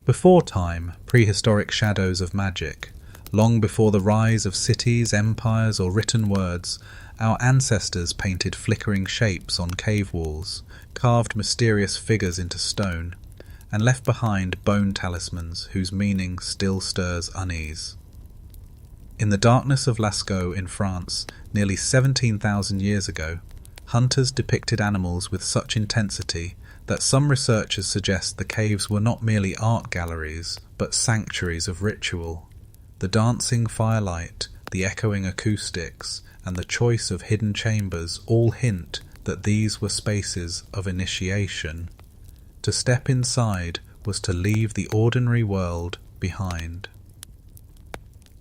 Before time, prehistoric shadows of magic. Long before the rise of cities, empires, or written words, our ancestors painted flickering shapes on cave walls, carved mysterious figures into stone, and left behind bone talismans whose meaning still stirs unease. In the darkness of Lascaux in France, nearly 17,000 years ago, hunters depicted animals with such intensity that some researchers suggest the caves were not merely art galleries, but sanctuaries of ritual. The dancing firelight, the echoing acoustics, and the choice of hidden chambers all hint that these were spaces of initiation. To step inside was to leave the ordinary world behind.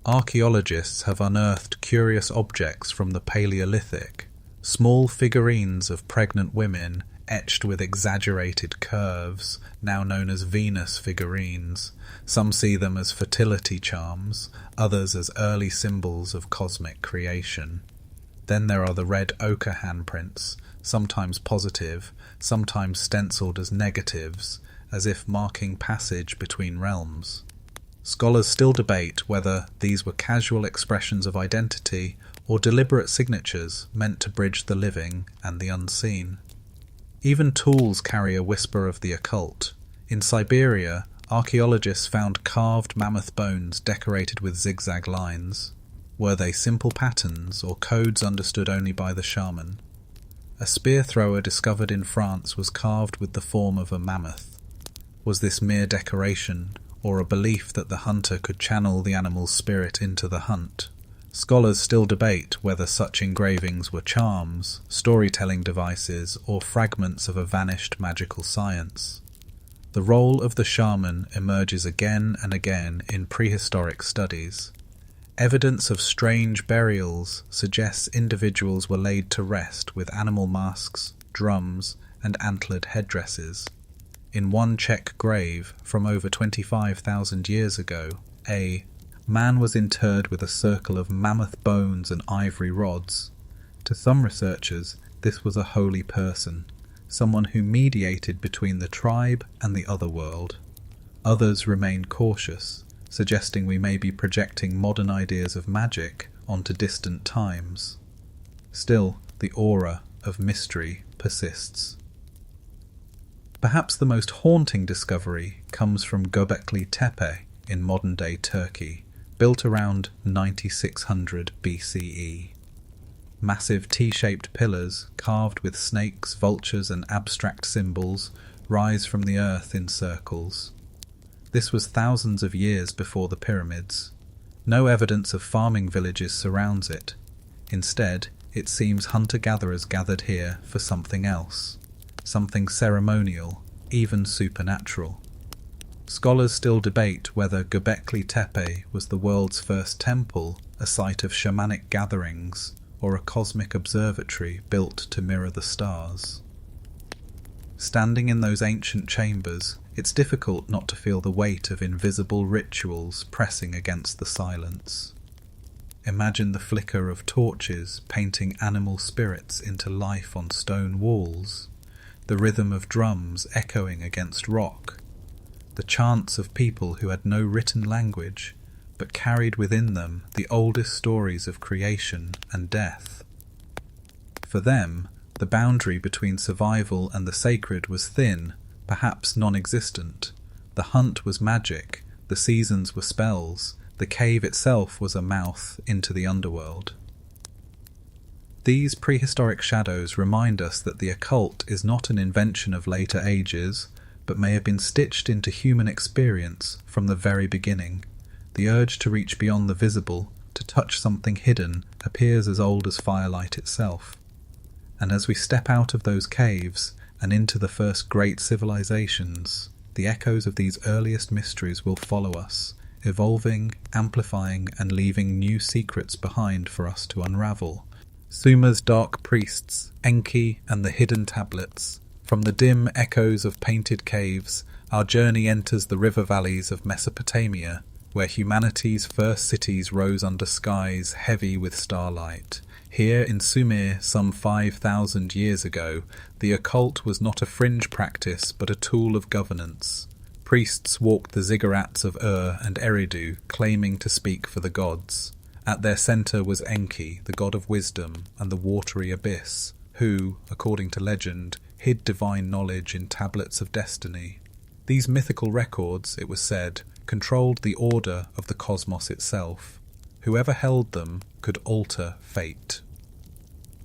Archaeologists have unearthed curious objects from the Paleolithic, small figurines of pregnant women etched with exaggerated curves, now known as Venus figurines. Some see them as fertility charms, others as early symbols of cosmic creation. Then there are the red ochre handprints, sometimes positive, sometimes stenciled as negatives, as if marking passage between realms. Scholars still debate whether these were casual expressions of identity or deliberate signatures meant to bridge the living and the unseen. Even tools carry a whisper of the occult. In Siberia, archaeologists found carved mammoth bones decorated with zigzag lines. Were they simple patterns or codes understood only by the shaman? A spear thrower discovered in France was carved with the form of a mammoth. Was this mere decoration, or a belief that the hunter could channel the animal's spirit into the hunt? Scholars still debate whether such engravings were charms, storytelling devices, or fragments of a vanished magical science. The role of the shaman emerges again and again in prehistoric studies. Evidence of strange burials suggests individuals were laid to rest with animal masks, drums, and antlered headdresses. In one Czech grave from over 25,000 years ago, a man was interred with a circle of mammoth bones and ivory rods. To some researchers, this was a holy person, someone who mediated between the tribe and the other world. Others remained cautious, suggesting we may be projecting modern ideas of magic onto distant times. Still, the aura of mystery persists. Perhaps the most haunting discovery comes from Göbekli Tepe in modern-day Turkey, built around 9600 BCE. Massive T-shaped pillars, carved with snakes, vultures and abstract symbols, rise from the earth in circles. This was thousands of years before the pyramids. No evidence of farming villages surrounds it. Instead, it seems hunter-gatherers gathered here for something else, something ceremonial, even supernatural. Scholars still debate whether Göbekli Tepe was the world's first temple, a site of shamanic gatherings, or a cosmic observatory built to mirror the stars. Standing in those ancient chambers, it's difficult not to feel the weight of invisible rituals pressing against the silence. Imagine the flicker of torches painting animal spirits into life on stone walls, the rhythm of drums echoing against rock, the chants of people who had no written language, but carried within them the oldest stories of creation and death. For them, the boundary between survival and the sacred was thin, perhaps non-existent. The hunt was magic, the seasons were spells, the cave itself was a mouth into the underworld. These prehistoric shadows remind us that the occult is not an invention of later ages, but may have been stitched into human experience from the very beginning. The urge to reach beyond the visible, to touch something hidden, appears as old as firelight itself. And as we step out of those caves and into the first great civilizations, the echoes of these earliest mysteries will follow us, evolving, amplifying, and leaving new secrets behind for us to unravel. Sumer's dark priests, Enki, and the hidden tablets. From the dim echoes of painted caves, our journey enters the river valleys of Mesopotamia, where humanity's first cities rose under skies heavy with starlight. Here in Sumer, some 5,000 years ago, the occult was not a fringe practice but a tool of governance. Priests walked the ziggurats of Ur and Eridu, claiming to speak for the gods. At their centre was Enki, the god of wisdom, and the watery abyss, who, according to legend, hid divine knowledge in tablets of destiny. These mythical records, it was said, controlled the order of the cosmos itself. Whoever held them could alter fate.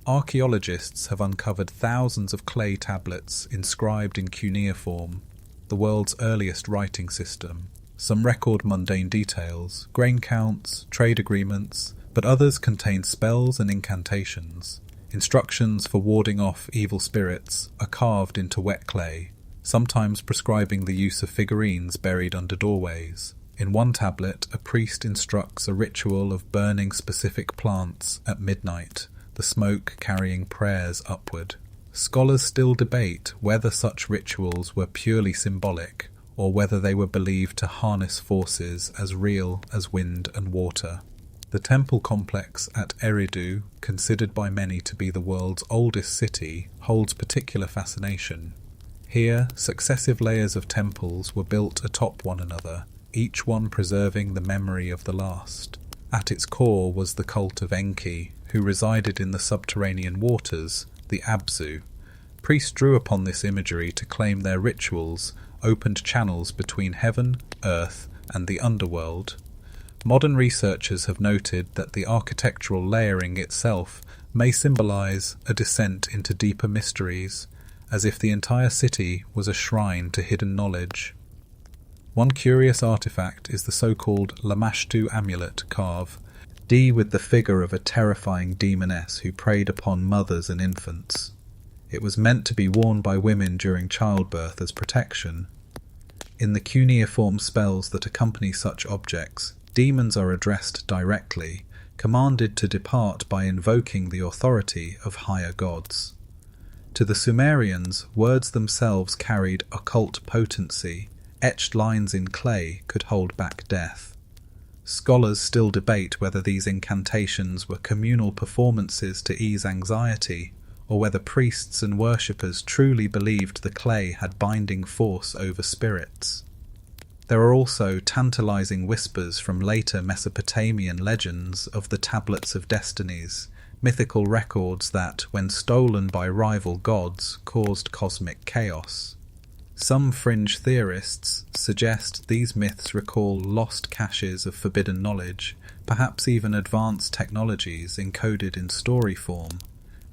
Archaeologists have uncovered thousands of clay tablets inscribed in cuneiform, the world's earliest writing system. Some record mundane details, grain counts, trade agreements, but others contain spells and incantations. Instructions for warding off evil spirits are carved into wet clay, sometimes prescribing the use of figurines buried under doorways. In one tablet, a priest instructs a ritual of burning specific plants at midnight, the smoke carrying prayers upward. Scholars still debate whether such rituals were purely symbolic, or whether they were believed to harness forces as real as wind and water. The temple complex at Eridu, considered by many to be the world's oldest city, holds particular fascination. Here, successive layers of temples were built atop one another, each one preserving the memory of the last. At its core was the cult of Enki, who resided in the subterranean waters, the Abzu. Priests drew upon this imagery to claim their rituals opened channels between heaven, earth, and the underworld. Modern researchers have noted that the architectural layering itself may symbolize a descent into deeper mysteries, as if the entire city was a shrine to hidden knowledge. One curious artifact is the so-called Lamashtu amulet carve, D with the figure of a terrifying demoness who preyed upon mothers and infants. It was meant to be worn by women during childbirth as protection. In the cuneiform spells that accompany such objects, demons are addressed directly, commanded to depart by invoking the authority of higher gods. To the Sumerians, words themselves carried occult potency. Etched lines in clay could hold back death. Scholars still debate whether these incantations were communal performances to ease anxiety, or whether priests and worshippers truly believed the clay had binding force over spirits. There are also tantalizing whispers from later Mesopotamian legends of the Tablets of Destinies, mythical records that, when stolen by rival gods, caused cosmic chaos. Some fringe theorists suggest these myths recall lost caches of forbidden knowledge, perhaps even advanced technologies encoded in story form.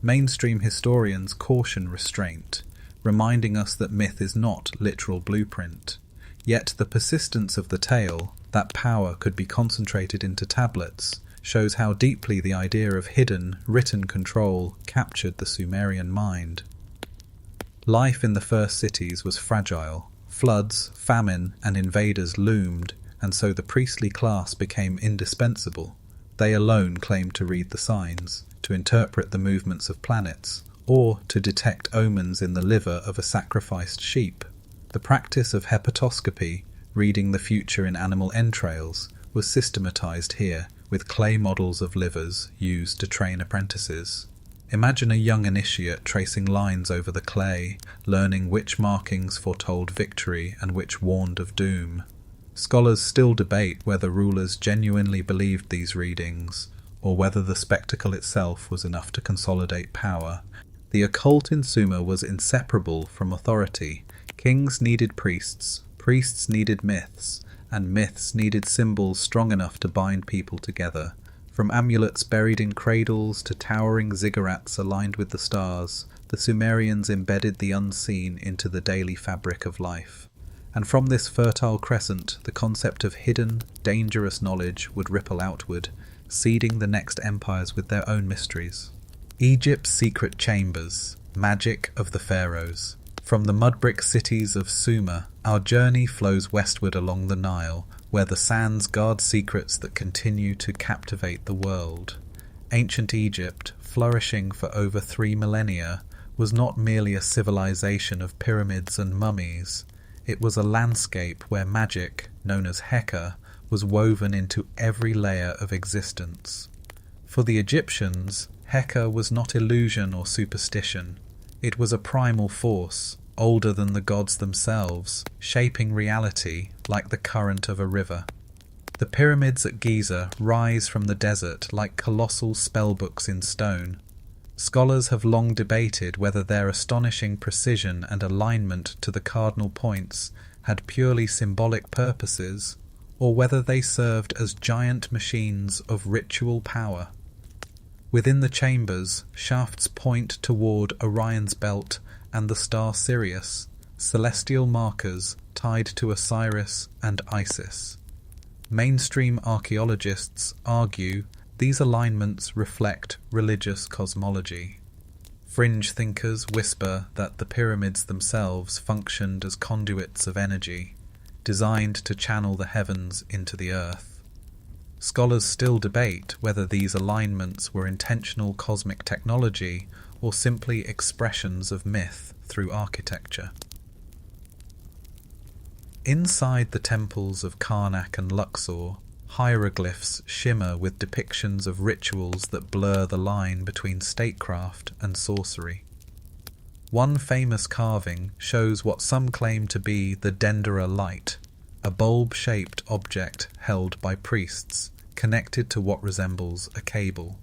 Mainstream historians caution restraint, reminding us that myth is not literal blueprint. Yet the persistence of the tale, that power could be concentrated into tablets, shows how deeply the idea of hidden, written control captured the Sumerian mind. Life in the first cities was fragile. Floods, famine, and invaders loomed, and so the priestly class became indispensable. They alone claimed to read the signs, to interpret the movements of planets, or to detect omens in the liver of a sacrificed sheep. The practice of hepatoscopy, reading the future in animal entrails, was systematized here, with clay models of livers used to train apprentices. Imagine a young initiate tracing lines over the clay, learning which markings foretold victory and which warned of doom. Scholars still debate whether rulers genuinely believed these readings, or whether the spectacle itself was enough to consolidate power. The occult in Sumer was inseparable from authority. Kings needed priests, priests needed myths, and myths needed symbols strong enough to bind people together. From amulets buried in cradles to towering ziggurats aligned with the stars, the Sumerians embedded the unseen into the daily fabric of life. And from this fertile crescent, the concept of hidden, dangerous knowledge would ripple outward, seeding the next empires with their own mysteries. Egypt's secret chambers, magic of the pharaohs. From the mud-brick cities of Sumer, our journey flows westward along the Nile, where the sands guard secrets that continue to captivate the world. Ancient Egypt, flourishing for over 3 millennia, was not merely a civilization of pyramids and mummies. It was a landscape where magic, known as Heka, was woven into every layer of existence. For the Egyptians, Heka was not illusion or superstition. It was a primal force, older than the gods themselves, shaping reality like the current of a river. The pyramids at Giza rise from the desert like colossal spellbooks in stone. Scholars have long debated whether their astonishing precision and alignment to the cardinal points had purely symbolic purposes, or whether they served as giant machines of ritual power. Within the chambers, shafts point toward Orion's belt and the star Sirius, celestial markers tied to Osiris and Isis. Mainstream archaeologists argue these alignments reflect religious cosmology. Fringe thinkers whisper that the pyramids themselves functioned as conduits of energy, designed to channel the heavens into the earth. Scholars still debate whether these alignments were intentional cosmic technology or simply expressions of myth through architecture. Inside the temples of Karnak and Luxor, hieroglyphs shimmer with depictions of rituals that blur the line between statecraft and sorcery. One famous carving shows what some claim to be the Dendera light, a bulb-shaped object held by priests, connected to what resembles a cable.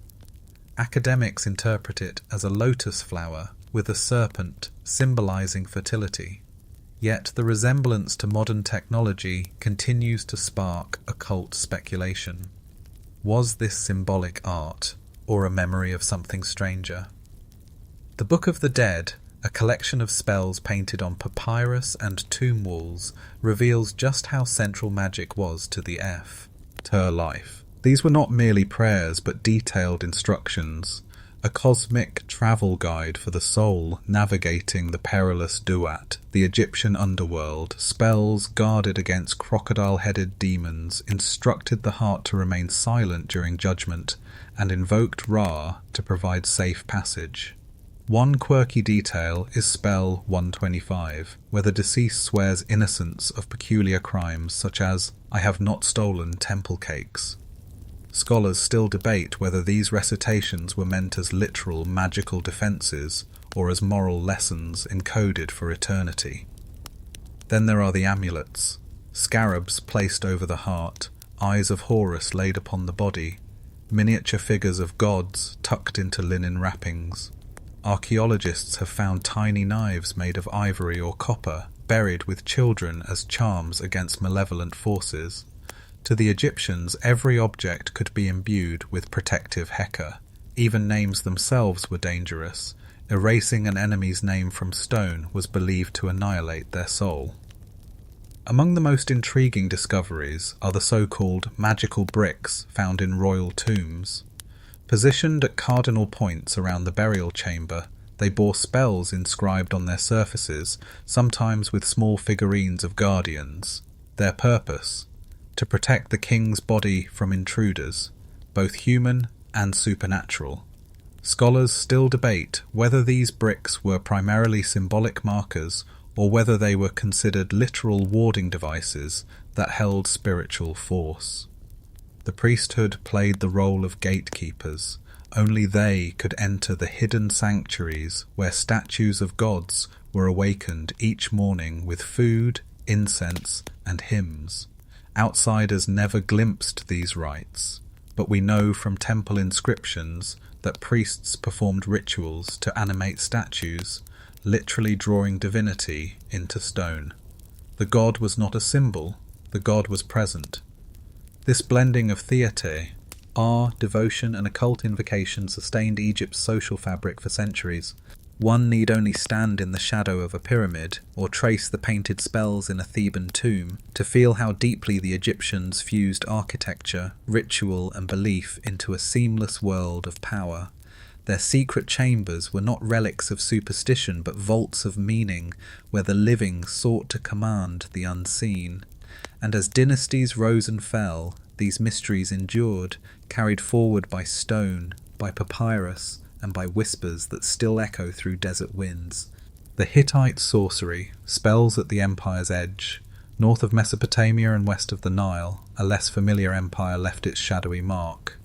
Academics interpret it as a lotus flower with a serpent symbolizing fertility. Yet the resemblance to modern technology continues to spark occult speculation. Was this symbolic art, or a memory of something stranger? The Book of the Dead, a collection of spells painted on papyrus and tomb walls, reveals just how central magic was to the Ter life. These were not merely prayers but detailed instructions, a cosmic travel guide for the soul navigating the perilous Duat, the Egyptian underworld. Spells guarded against crocodile-headed demons, instructed the heart to remain silent during judgment, and invoked Ra to provide safe passage. One quirky detail is spell 125, where the deceased swears innocence of peculiar crimes such as, "I have not stolen temple cakes." Scholars still debate whether these recitations were meant as literal magical defences or as moral lessons encoded for eternity. Then there are the amulets, scarabs placed over the heart, eyes of Horus laid upon the body, miniature figures of gods tucked into linen wrappings. Archaeologists have found tiny knives made of ivory or copper, buried with children as charms against malevolent forces. To the Egyptians, every object could be imbued with protective heka. Even names themselves were dangerous. Erasing an enemy's name from stone was believed to annihilate their soul. Among the most intriguing discoveries are the so-called magical bricks found in royal tombs. Positioned at cardinal points around the burial chamber, they bore spells inscribed on their surfaces, sometimes with small figurines of guardians. Their purpose: to protect the king's body from intruders, both human and supernatural. Scholars still debate whether these bricks were primarily symbolic markers or whether they were considered literal warding devices that held spiritual force. The priesthood played the role of gatekeepers. Only they could enter the hidden sanctuaries where statues of gods were awakened each morning with food, incense, and hymns. Outsiders never glimpsed these rites, but we know from temple inscriptions that priests performed rituals to animate statues, literally drawing divinity into stone. The god was not a symbol, the god was present. This blending of theete, devotion and occult invocation sustained Egypt's social fabric for centuries. One need only stand in the shadow of a pyramid or trace the painted spells in a Theban tomb to feel how deeply the Egyptians fused architecture, ritual and belief into a seamless world of power. Their secret chambers were not relics of superstition but vaults of meaning where the living sought to command the unseen. And as dynasties rose and fell, these mysteries endured, carried forward by stone, by papyrus, and by whispers that still echo through desert winds. The Hittite sorcery, spells at the empire's edge. North of Mesopotamia and west of the Nile, a less familiar empire left its shadowy mark.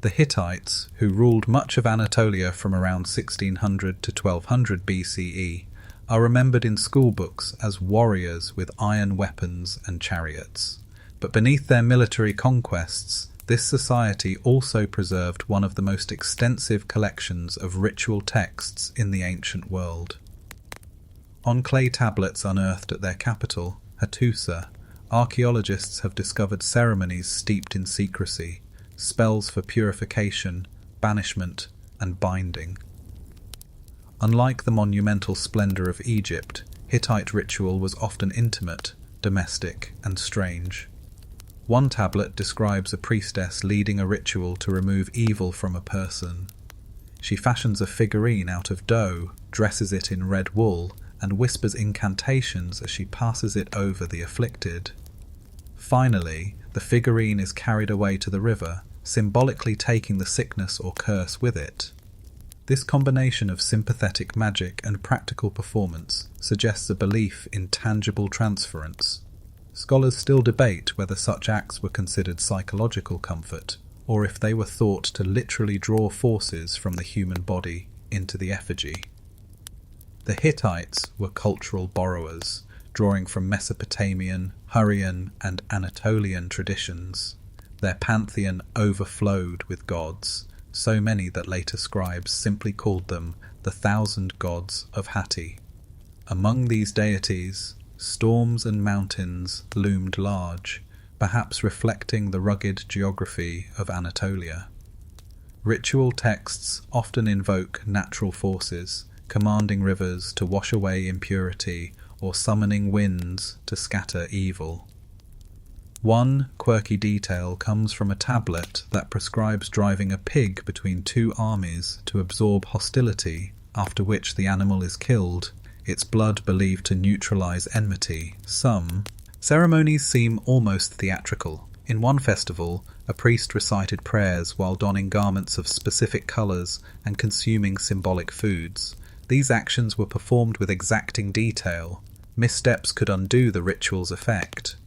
The Hittites, who ruled much of Anatolia from around 1600 to 1200 BCE, are remembered in schoolbooks as warriors with iron weapons and chariots. But beneath their military conquests, this society also preserved one of the most extensive collections of ritual texts in the ancient world. On clay tablets unearthed at their capital, Hattusa, archaeologists have discovered ceremonies steeped in secrecy, spells for purification, banishment, and binding. Unlike the monumental splendor of Egypt, Hittite ritual was often intimate, domestic, and strange. One tablet describes a priestess leading a ritual to remove evil from a person. She fashions a figurine out of dough, dresses it in red wool, and whispers incantations as she passes it over the afflicted. Finally, the figurine is carried away to the river, symbolically taking the sickness or curse with it. This combination of sympathetic magic and practical performance suggests a belief in tangible transference. Scholars still debate whether such acts were considered psychological comfort, or if they were thought to literally draw forces from the human body into the effigy. The Hittites were cultural borrowers, drawing from Mesopotamian, Hurrian, and Anatolian traditions. Their pantheon overflowed with gods, so many that later scribes simply called them the 1,000 gods of Hatti. Among these deities, storms and mountains loomed large, perhaps reflecting the rugged geography of Anatolia. Ritual texts often invoke natural forces, commanding rivers to wash away impurity or summoning winds to scatter evil. One quirky detail comes from a tablet that prescribes driving a pig between two armies to absorb hostility, after which the animal is killed, its blood believed to neutralize enmity. Some ceremonies seem almost theatrical. In one festival, a priest recited prayers while donning garments of specific colors and consuming symbolic foods. These actions were performed with exacting detail. Missteps could undo the ritual's effect.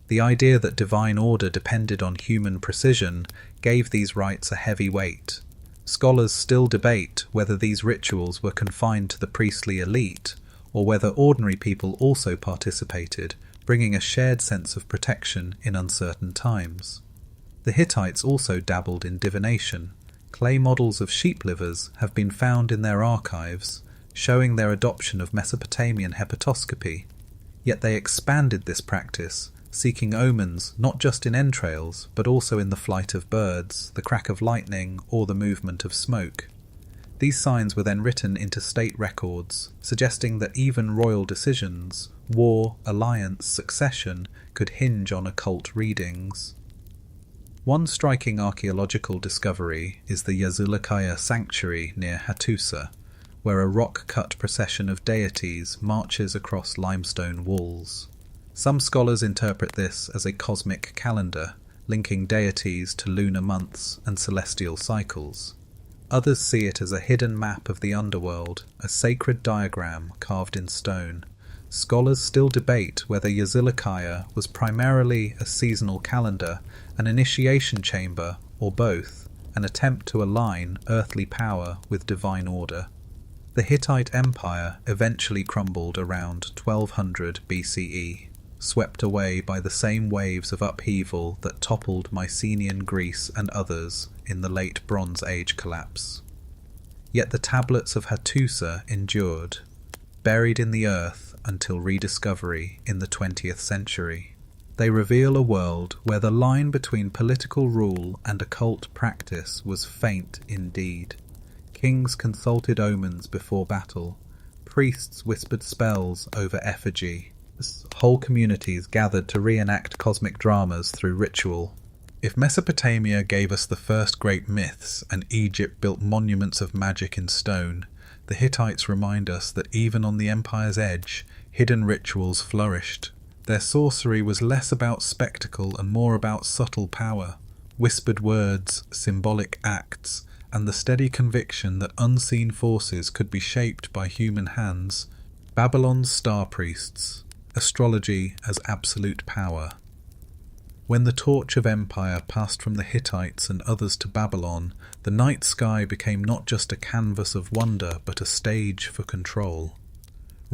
The idea that divine order depended on human precision gave these rites a heavy weight. Scholars still debate whether these rituals were confined to the priestly elite, or whether ordinary people also participated, bringing a shared sense of protection in uncertain times. The Hittites also dabbled in divination. Clay models of sheep livers have been found in their archives, showing their adoption of Mesopotamian hepatoscopy. Yet they expanded this practice, seeking omens not just in entrails, but also in the flight of birds, the crack of lightning, or the movement of smoke. These signs were then written into state records, suggesting that even royal decisions, war, alliance, succession, could hinge on occult readings. One striking archaeological discovery is the Yazilikaya sanctuary near Hattusa, where a rock-cut procession of deities marches across limestone walls. Some scholars interpret this as a cosmic calendar, linking deities to lunar months and celestial cycles. Others see it as a hidden map of the underworld, a sacred diagram carved in stone. Scholars still debate whether Yazilikaya was primarily a seasonal calendar, an initiation chamber, or both, an attempt to align earthly power with divine order. The Hittite Empire eventually crumbled around 1200 BCE, swept away by the same waves of upheaval that toppled Mycenaean Greece and others in the late Bronze Age collapse. Yet the tablets of Hattusa endured, buried in the earth until rediscovery in the 20th century. They reveal a world where the line between political rule and occult practice was faint indeed. Kings consulted omens before battle. Priests whispered spells over effigy. Whole communities gathered to reenact cosmic dramas through ritual. If Mesopotamia gave us the first great myths and Egypt built monuments of magic in stone, the Hittites remind us that even on the empire's edge, hidden rituals flourished. Their sorcery was less about spectacle and more about subtle power, whispered words, symbolic acts, and the steady conviction that unseen forces could be shaped by human hands. Babylon's star priests. Astrology as absolute power. When the torch of empire passed from the Hittites and others to Babylon, the night sky became not just a canvas of wonder but a stage for control.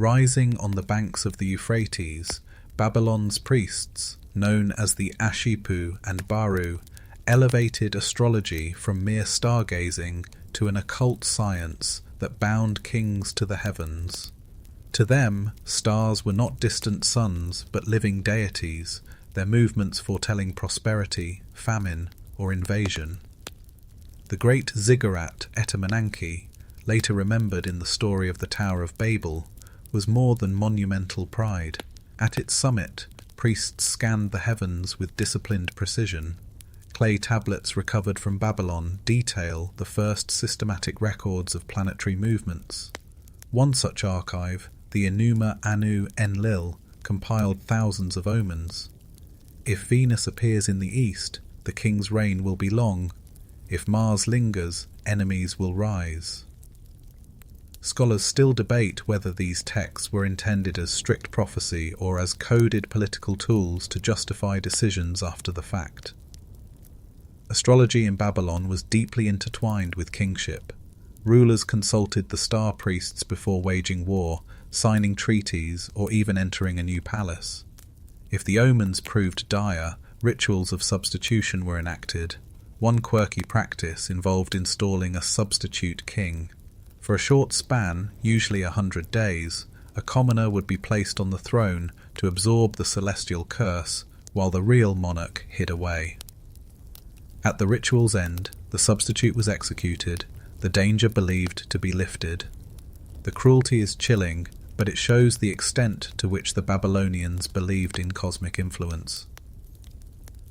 Rising on the banks of the Euphrates, Babylon's priests, known as the Ashipu and Baru, elevated astrology from mere stargazing to an occult science that bound kings to the heavens. To them, stars were not distant suns but living deities, their movements foretelling prosperity, famine, or invasion. The great ziggurat Etemenanke, later remembered in the story of the Tower of Babel, was more than monumental pride. At its summit, priests scanned the heavens with disciplined precision. Clay tablets recovered from Babylon detail the first systematic records of planetary movements. One such archive, the Enuma Anu Enlil, compiled thousands of omens. If Venus appears in the east, the king's reign will be long. If Mars lingers, enemies will rise. Scholars still debate whether these texts were intended as strict prophecy or as coded political tools to justify decisions after the fact. Astrology in Babylon was deeply intertwined with kingship. Rulers consulted the star priests before waging war, signing treaties, or even entering a new palace. If the omens proved dire, rituals of substitution were enacted. One quirky practice involved installing a substitute king. For a short span, usually 100 days, a commoner would be placed on the throne to absorb the celestial curse, while the real monarch hid away. At the ritual's end, the substitute was executed, the danger believed to be lifted. The cruelty is chilling, but it shows the extent to which the Babylonians believed in cosmic influence.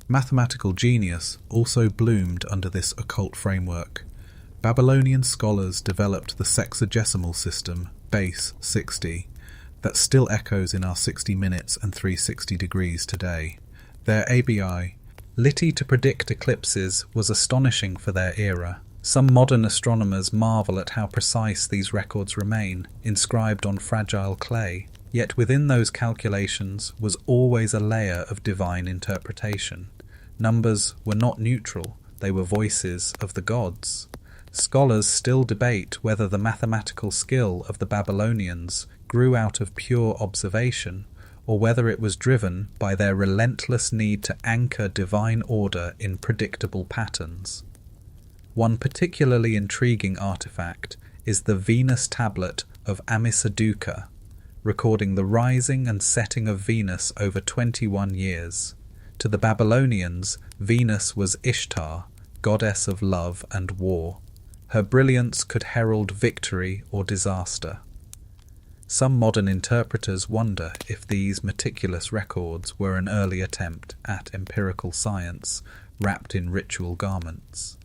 Mathematical genius also bloomed under this occult framework. Babylonian scholars developed the sexagesimal system, base 60, that still echoes in our 60 minutes and 360 degrees today. Their ABI, Liti to predict eclipses, was astonishing for their era. Some modern astronomers marvel at how precise these records remain, inscribed on fragile clay. Yet within those calculations was always a layer of divine interpretation. Numbers were not neutral, they were voices of the gods. Scholars still debate whether the mathematical skill of the Babylonians grew out of pure observation, or whether it was driven by their relentless need to anchor divine order in predictable patterns. One particularly intriguing artifact is the Venus tablet of Amisaduqa, recording the rising and setting of Venus over 21 years. To the Babylonians, Venus was Ishtar, goddess of love and war. Her brilliance could herald victory or disaster. Some modern interpreters wonder if these meticulous records were an early attempt at empirical science wrapped in ritual garments.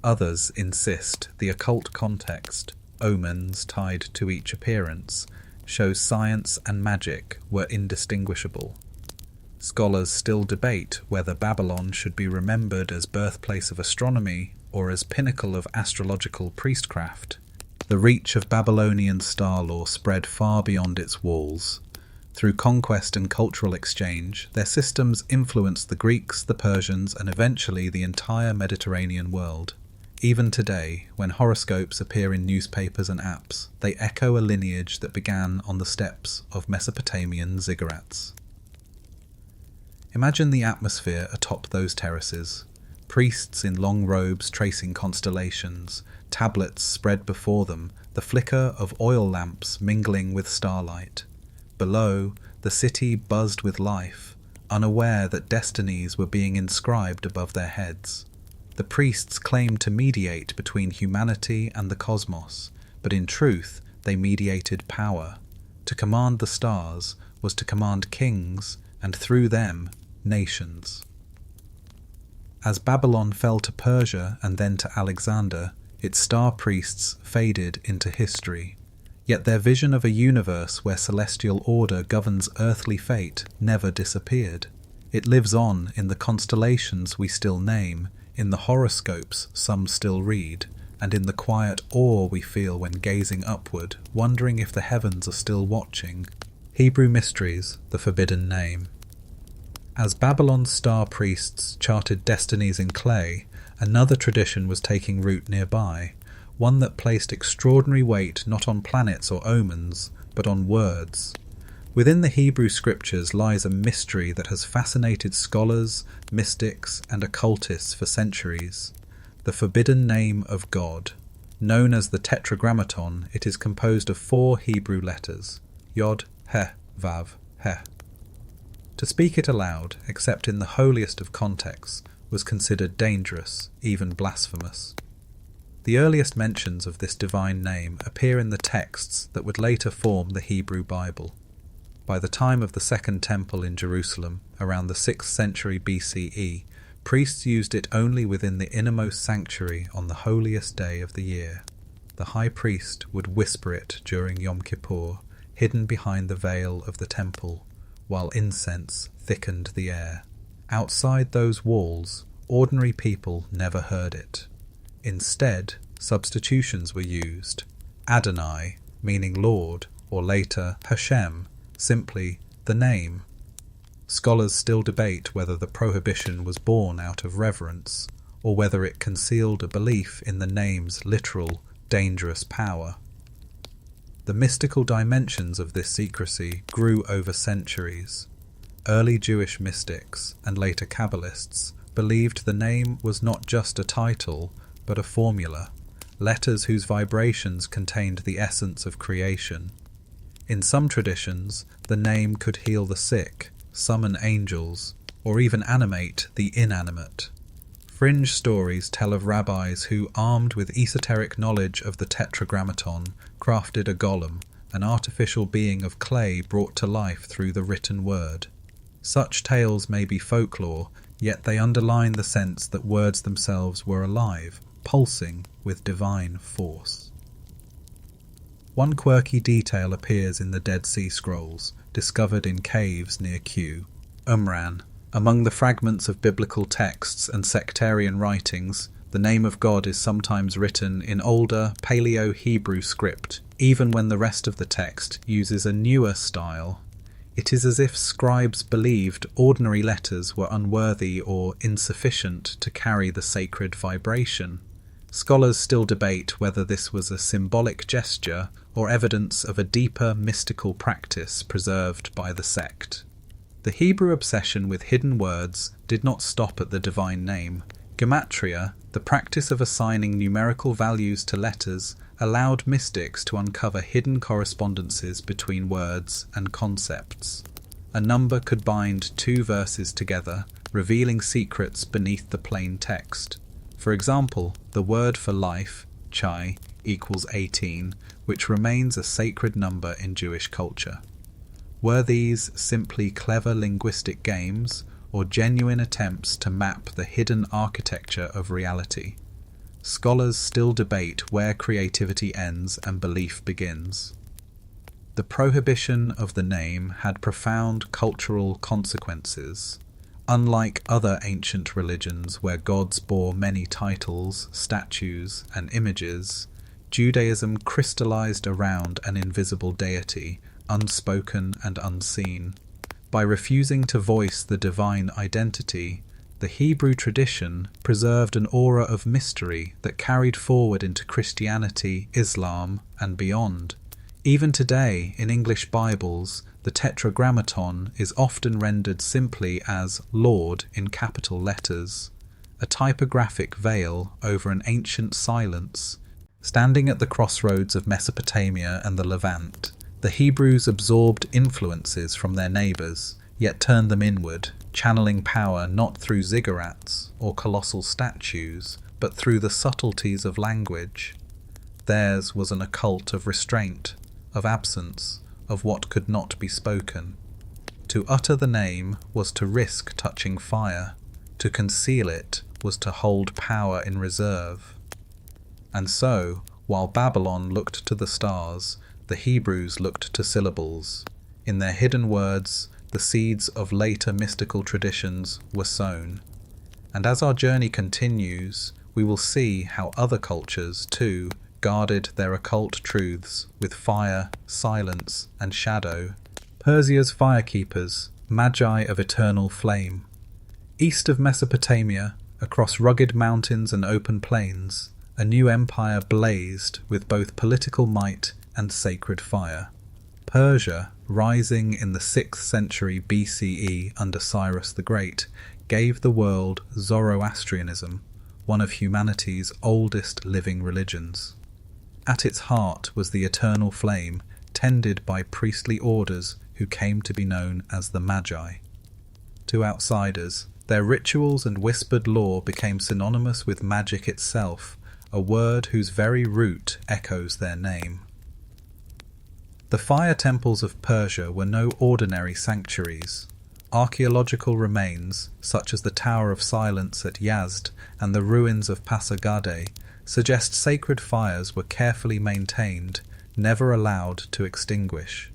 Others insist the occult context, omens tied to each appearance, shows science and magic were indistinguishable. Scholars still debate whether Babylon should be remembered as birthplace of astronomy or as pinnacle of astrological priestcraft. The reach of Babylonian star lore spread far beyond its walls. Through conquest and cultural exchange, their systems influenced the Greeks, the Persians, and eventually the entire Mediterranean world. Even today, when horoscopes appear in newspapers and apps, they echo a lineage that began on the steps of Mesopotamian ziggurats. Imagine the atmosphere atop those terraces. Priests in long robes tracing constellations, tablets spread before them, the flicker of oil lamps mingling with starlight. Below, the city buzzed with life, unaware that destinies were being inscribed above their heads. The priests claimed to mediate between humanity and the cosmos, but in truth they mediated power. To command the stars was to command kings, and through them, nations. As Babylon fell to Persia and then to Alexander, its star priests faded into history. Yet their vision of a universe where celestial order governs earthly fate never disappeared. It lives on in the constellations we still name, in the horoscopes some still read, and in the quiet awe we feel when gazing upward, wondering if the heavens are still watching. Hebrew Mysteries, the Forbidden Name. As Babylon's star priests charted destinies in clay, another tradition was taking root nearby, one that placed extraordinary weight not on planets or omens, but on words. Within the Hebrew scriptures lies a mystery that has fascinated scholars, mystics, and occultists for centuries. The forbidden name of God. Known as the Tetragrammaton, it is composed of 4 Hebrew letters, Yod, He, Vav, He. To speak it aloud, except in the holiest of contexts, was considered dangerous, even blasphemous. The earliest mentions of this divine name appear in the texts that would later form the Hebrew Bible. By the time of the Second Temple in Jerusalem, around the 6th century BCE, priests used it only within the innermost sanctuary on the holiest day of the year. The high priest would whisper it during Yom Kippur, hidden behind the veil of the temple, while incense thickened the air. Outside those walls, ordinary people never heard it. Instead, substitutions were used. Adonai, meaning Lord, or later Hashem, simply the name. Scholars still debate whether the prohibition was born out of reverence, or whether it concealed a belief in the name's literal, dangerous power. The mystical dimensions of this secrecy grew over centuries. Early Jewish mystics, and later Kabbalists, believed the name was not just a title, but a formula, letters whose vibrations contained the essence of creation. In some traditions, the name could heal the sick, summon angels, or even animate the inanimate. Fringe stories tell of rabbis who, armed with esoteric knowledge of the Tetragrammaton, crafted a golem, an artificial being of clay brought to life through the written word. Such tales may be folklore, yet they underline the sense that words themselves were alive, pulsing with divine force. One quirky detail appears in the Dead Sea Scrolls, discovered in caves near Qumran. Among the fragments of biblical texts and sectarian writings, the name of God is sometimes written in older Paleo-Hebrew script, even when the rest of the text uses a newer style. It is as if scribes believed ordinary letters were unworthy or insufficient to carry the sacred vibration. Scholars still debate whether this was a symbolic gesture or evidence of a deeper mystical practice preserved by the sect. The Hebrew obsession with hidden words did not stop at the divine name. Gematria, the practice of assigning numerical values to letters, allowed mystics to uncover hidden correspondences between words and concepts. A number could bind 2 verses together, revealing secrets beneath the plain text. For example, the word for life, chai, equals 18, which remains a sacred number in Jewish culture. Were these simply clever linguistic games, or genuine attempts to map the hidden architecture of reality? Scholars still debate where creativity ends and belief begins. The prohibition of the name had profound cultural consequences. Unlike other ancient religions where gods bore many titles, statues, and images, Judaism crystallized around an invisible deity, unspoken and unseen. By refusing to voice the divine identity, the Hebrew tradition preserved an aura of mystery that carried forward into Christianity, Islam, and beyond. Even today, in English Bibles, the Tetragrammaton is often rendered simply as Lord in capital letters, a typographic veil over an ancient silence. Standing at the crossroads of Mesopotamia and the Levant, the Hebrews absorbed influences from their neighbours, yet turned them inward, channeling power not through ziggurats or colossal statues, but through the subtleties of language. Theirs was an occult of restraint, of absence, of what could not be spoken. To utter the name was to risk touching fire. To conceal it was to hold power in reserve. And so, while Babylon looked to the stars, the Hebrews looked to syllables. In their hidden words, the seeds of later mystical traditions were sown. And as our journey continues, we will see how other cultures, too, guarded their occult truths with fire, silence, and shadow. Persia's firekeepers, magi of eternal flame. East of Mesopotamia, across rugged mountains and open plains, a new empire blazed with both political might and sacred fire. Persia, rising in the 6th century BCE under Cyrus the Great, gave the world Zoroastrianism, one of humanity's oldest living religions. At its heart was the eternal flame, tended by priestly orders who came to be known as the Magi. To outsiders, their rituals and whispered lore became synonymous with magic itself, a word whose very root echoes their name. The fire temples of Persia were no ordinary sanctuaries. Archaeological remains, such as the Tower of Silence at Yazd and the ruins of Pasargadae, suggest sacred fires were carefully maintained, never allowed to extinguish.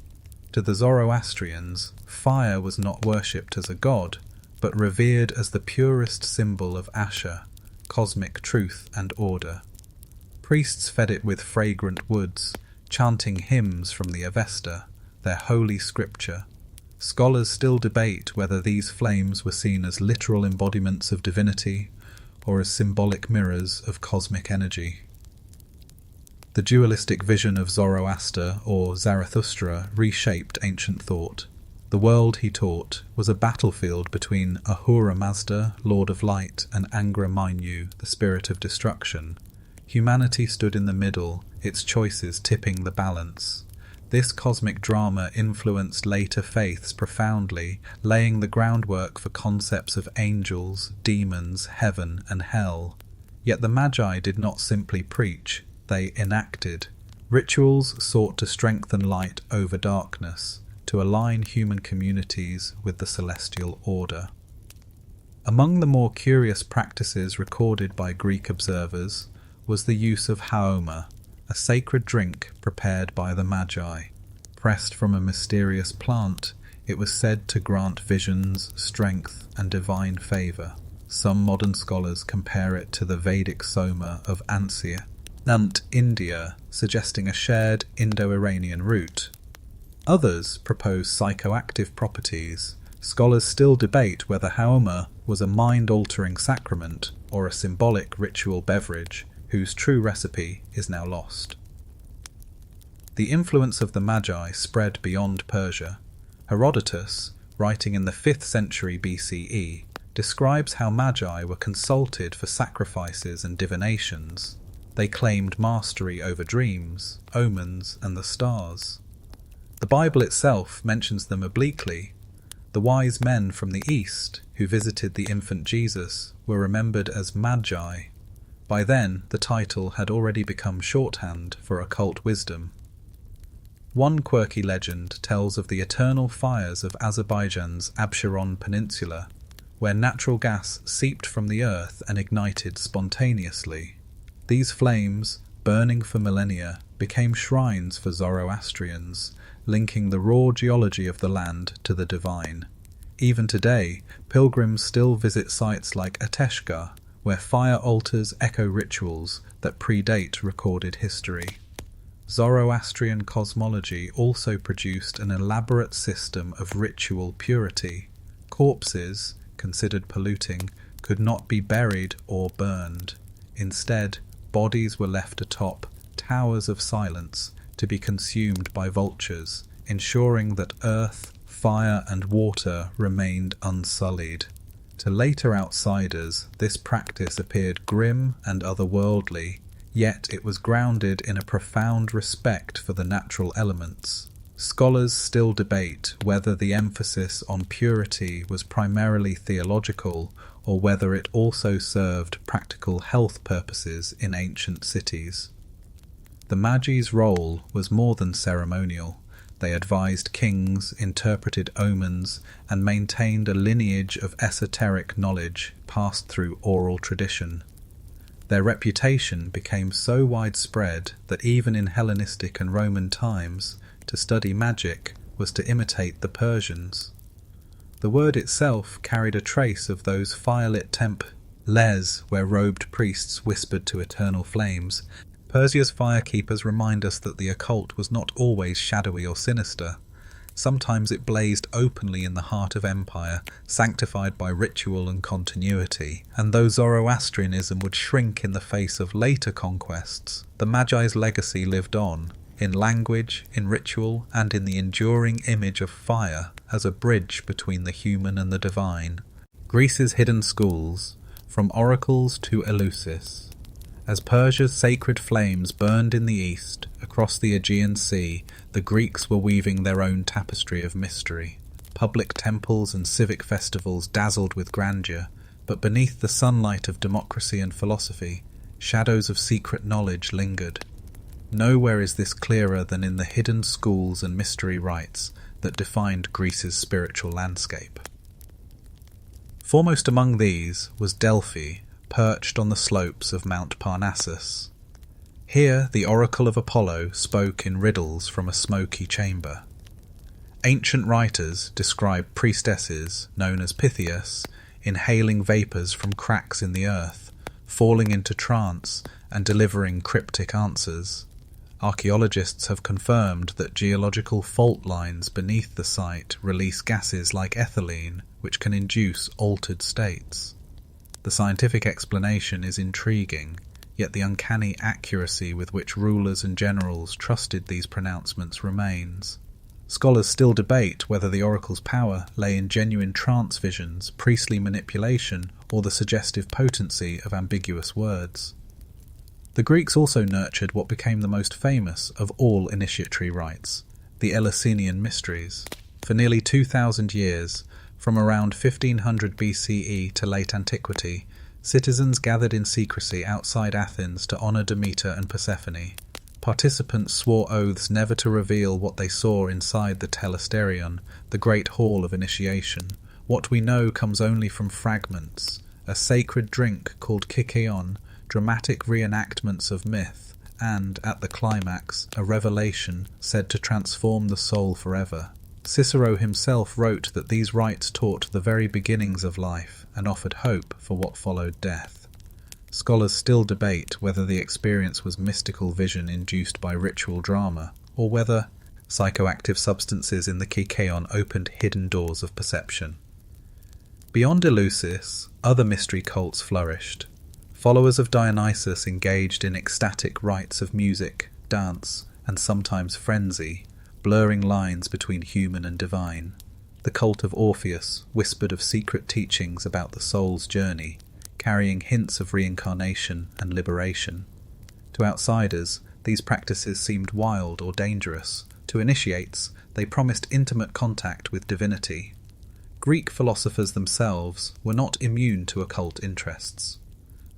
To the Zoroastrians, fire was not worshipped as a god, but revered as the purest symbol of Asher, cosmic truth and order. Priests fed it with fragrant woods, chanting hymns from the Avesta, their holy scripture. Scholars still debate whether these flames were seen as literal embodiments of divinity or as symbolic mirrors of cosmic energy. The dualistic vision of Zoroaster, or Zarathustra, reshaped ancient thought. The world, he taught, was a battlefield between Ahura Mazda, Lord of Light, and Angra Mainyu, the spirit of destruction. Humanity stood in the middle, its choices tipping the balance. This cosmic drama influenced later faiths profoundly, laying the groundwork for concepts of angels, demons, heaven, and hell. Yet the Magi did not simply preach, they enacted. Rituals sought to strengthen light over darkness, to align human communities with the celestial order. Among the more curious practices recorded by Greek observers was the use of haoma, a sacred drink prepared by the Magi. Pressed from a mysterious plant, it was said to grant visions, strength, and divine favour. Some modern scholars compare it to the Vedic soma of Ansia, and India, suggesting a shared Indo-Iranian root. Others propose psychoactive properties. Scholars still debate whether haoma was a mind-altering sacrament or a symbolic ritual beverage, whose true recipe is now lost. The influence of the Magi spread beyond Persia. Herodotus, writing in the 5th century BCE, describes how Magi were consulted for sacrifices and divinations. They claimed mastery over dreams, omens, and the stars. The Bible itself mentions them obliquely. The wise men from the East, who visited the infant Jesus, were remembered as Magi. By then, the title had already become shorthand for occult wisdom. One quirky legend tells of the eternal fires of Azerbaijan's Absheron Peninsula, where natural gas seeped from the earth and ignited spontaneously. These flames, burning for millennia, became shrines for Zoroastrians, linking the raw geology of the land to the divine. Even today, pilgrims still visit sites like Ateshgah, where fire altars echo rituals that predate recorded history. Zoroastrian cosmology also produced an elaborate system of ritual purity. Corpses, considered polluting, could not be buried or burned. Instead, bodies were left atop towers of silence to be consumed by vultures, ensuring that earth, fire, and water remained unsullied. To later outsiders, this practice appeared grim and otherworldly, yet it was grounded in a profound respect for the natural elements. Scholars still debate whether the emphasis on purity was primarily theological or whether it also served practical health purposes in ancient cities. The Magi's role was more than ceremonial. They advised kings, interpreted omens, and maintained a lineage of esoteric knowledge passed through oral tradition. Their reputation became so widespread that even in Hellenistic and Roman times, to study magic was to imitate the Persians. The word itself carried a trace of those firelit temples where robed priests whispered to eternal flames. Persia's firekeepers remind us that the occult was not always shadowy or sinister. Sometimes it blazed openly in the heart of empire, sanctified by ritual and continuity, and though Zoroastrianism would shrink in the face of later conquests, the Magi's legacy lived on. in language, in ritual, and in the enduring image of fire as a bridge between the human and the divine. Greece's hidden schools, from oracles to Eleusis. As Persia's sacred flames burned in the east, across the Aegean Sea, the Greeks were weaving their own tapestry of mystery. Public temples and civic festivals dazzled with grandeur, but beneath the sunlight of democracy and philosophy, shadows of secret knowledge lingered. Nowhere is this clearer than in the hidden schools and mystery rites that defined Greece's spiritual landscape. Foremost among these was Delphi, perched on the slopes of Mount Parnassus. Here the oracle of Apollo spoke in riddles from a smoky chamber. Ancient writers describe priestesses, known as Pythias, inhaling vapours from cracks in the earth, falling into trance and delivering cryptic answers. Archaeologists have confirmed that geological fault lines beneath the site release gases like ethylene, which can induce altered states. The scientific explanation is intriguing, yet the uncanny accuracy with which rulers and generals trusted these pronouncements remains. Scholars still debate whether the oracle's power lay in genuine trance visions, priestly manipulation, or the suggestive potency of ambiguous words. The Greeks also nurtured what became the most famous of all initiatory rites, the Eleusinian Mysteries. For nearly 2,000 years, from around 1500 BCE to late antiquity, citizens gathered in secrecy outside Athens to honour Demeter and Persephone. Participants swore oaths never to reveal what they saw inside the telesterion, the great hall of initiation. What we know comes only from fragments, a sacred drink called kikeon, dramatic reenactments of myth, and, at the climax, a revelation said to transform the soul forever. Cicero himself wrote that these rites taught the very beginnings of life and offered hope for what followed death. Scholars still debate whether the experience was mystical vision induced by ritual drama, or whether psychoactive substances in the kikeon opened hidden doors of perception. Beyond Eleusis, other mystery cults flourished. Followers of Dionysus engaged in ecstatic rites of music, dance, and sometimes frenzy, blurring lines between human and divine. The cult of Orpheus whispered of secret teachings about the soul's journey, carrying hints of reincarnation and liberation. To outsiders, these practices seemed wild or dangerous. To initiates, they promised intimate contact with divinity. Greek philosophers themselves were not immune to occult interests.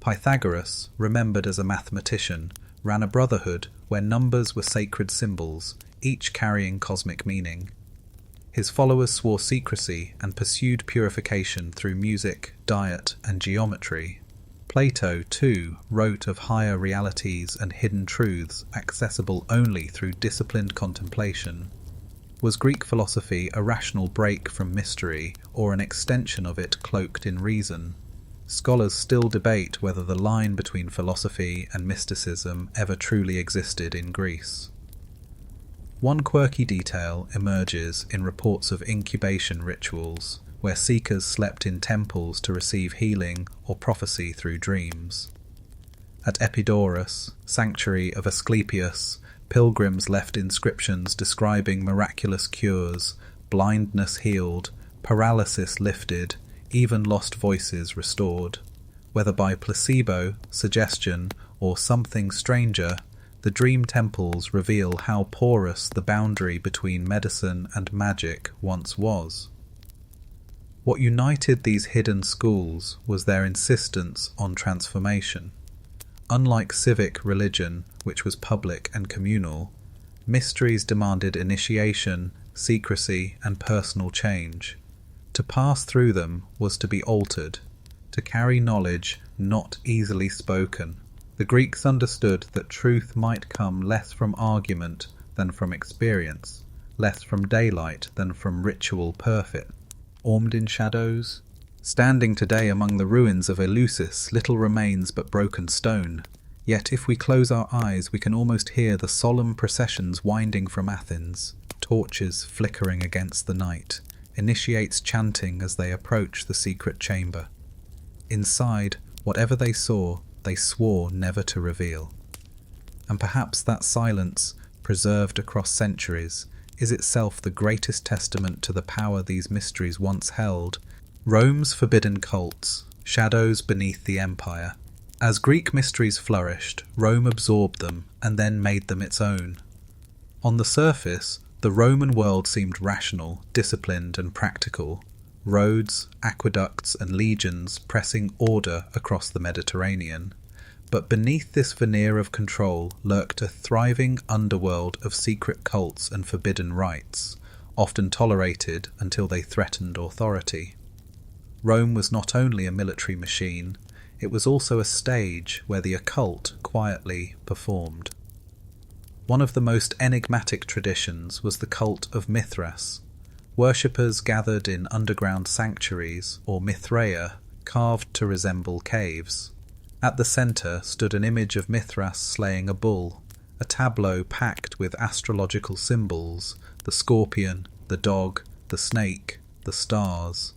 Pythagoras, remembered as a mathematician, ran a brotherhood where numbers were sacred symbols, each carrying cosmic meaning. His followers swore secrecy and pursued purification through music, diet, and geometry. Plato, too, wrote of higher realities and hidden truths accessible only through disciplined contemplation. Was Greek philosophy a rational break from mystery, or an extension of it cloaked in reason? Scholars still debate whether the line between philosophy and mysticism ever truly existed in Greece. One quirky detail emerges in reports of incubation rituals, where seekers slept in temples to receive healing or prophecy through dreams. At Epidaurus, sanctuary of Asclepius, pilgrims left inscriptions describing miraculous cures, blindness healed, paralysis lifted, even lost voices restored. Whether by placebo, suggestion, or something stranger, the dream temples reveal how porous the boundary between medicine and magic once was. What united these hidden schools was their insistence on transformation. Unlike civic religion, which was public and communal, mysteries demanded initiation, secrecy, and personal change. To pass through them was to be altered, to carry knowledge not easily spoken. The Greeks understood that truth might come less from argument than from experience, less from daylight than from ritual perfect. Armed in shadows, standing today among the ruins of Eleusis, little remains but broken stone. Yet if we close our eyes, we can almost hear the solemn processions winding from Athens, torches flickering against the night, initiates chanting as they approach the secret chamber. Inside, whatever they saw, they swore never to reveal. And perhaps that silence preserved across centuries, is itself the greatest testament to the power these mysteries once held. Rome's forbidden cults, shadows beneath the empire. As Greek mysteries flourished, Rome absorbed them and then made them its own. On the surface, the Roman world seemed rational, disciplined and practical. Roads, aqueducts and legions pressing order across the Mediterranean. But beneath this veneer of control lurked a thriving underworld of secret cults and forbidden rites, often tolerated until they threatened authority. Rome was not only a military machine, it was also a stage where the occult quietly performed. One of the most enigmatic traditions was the cult of Mithras. Worshippers gathered in underground sanctuaries, or mithraea, carved to resemble caves. At the centre stood an image of Mithras slaying a bull, a tableau packed with astrological symbols, the scorpion, the dog, the snake, the stars.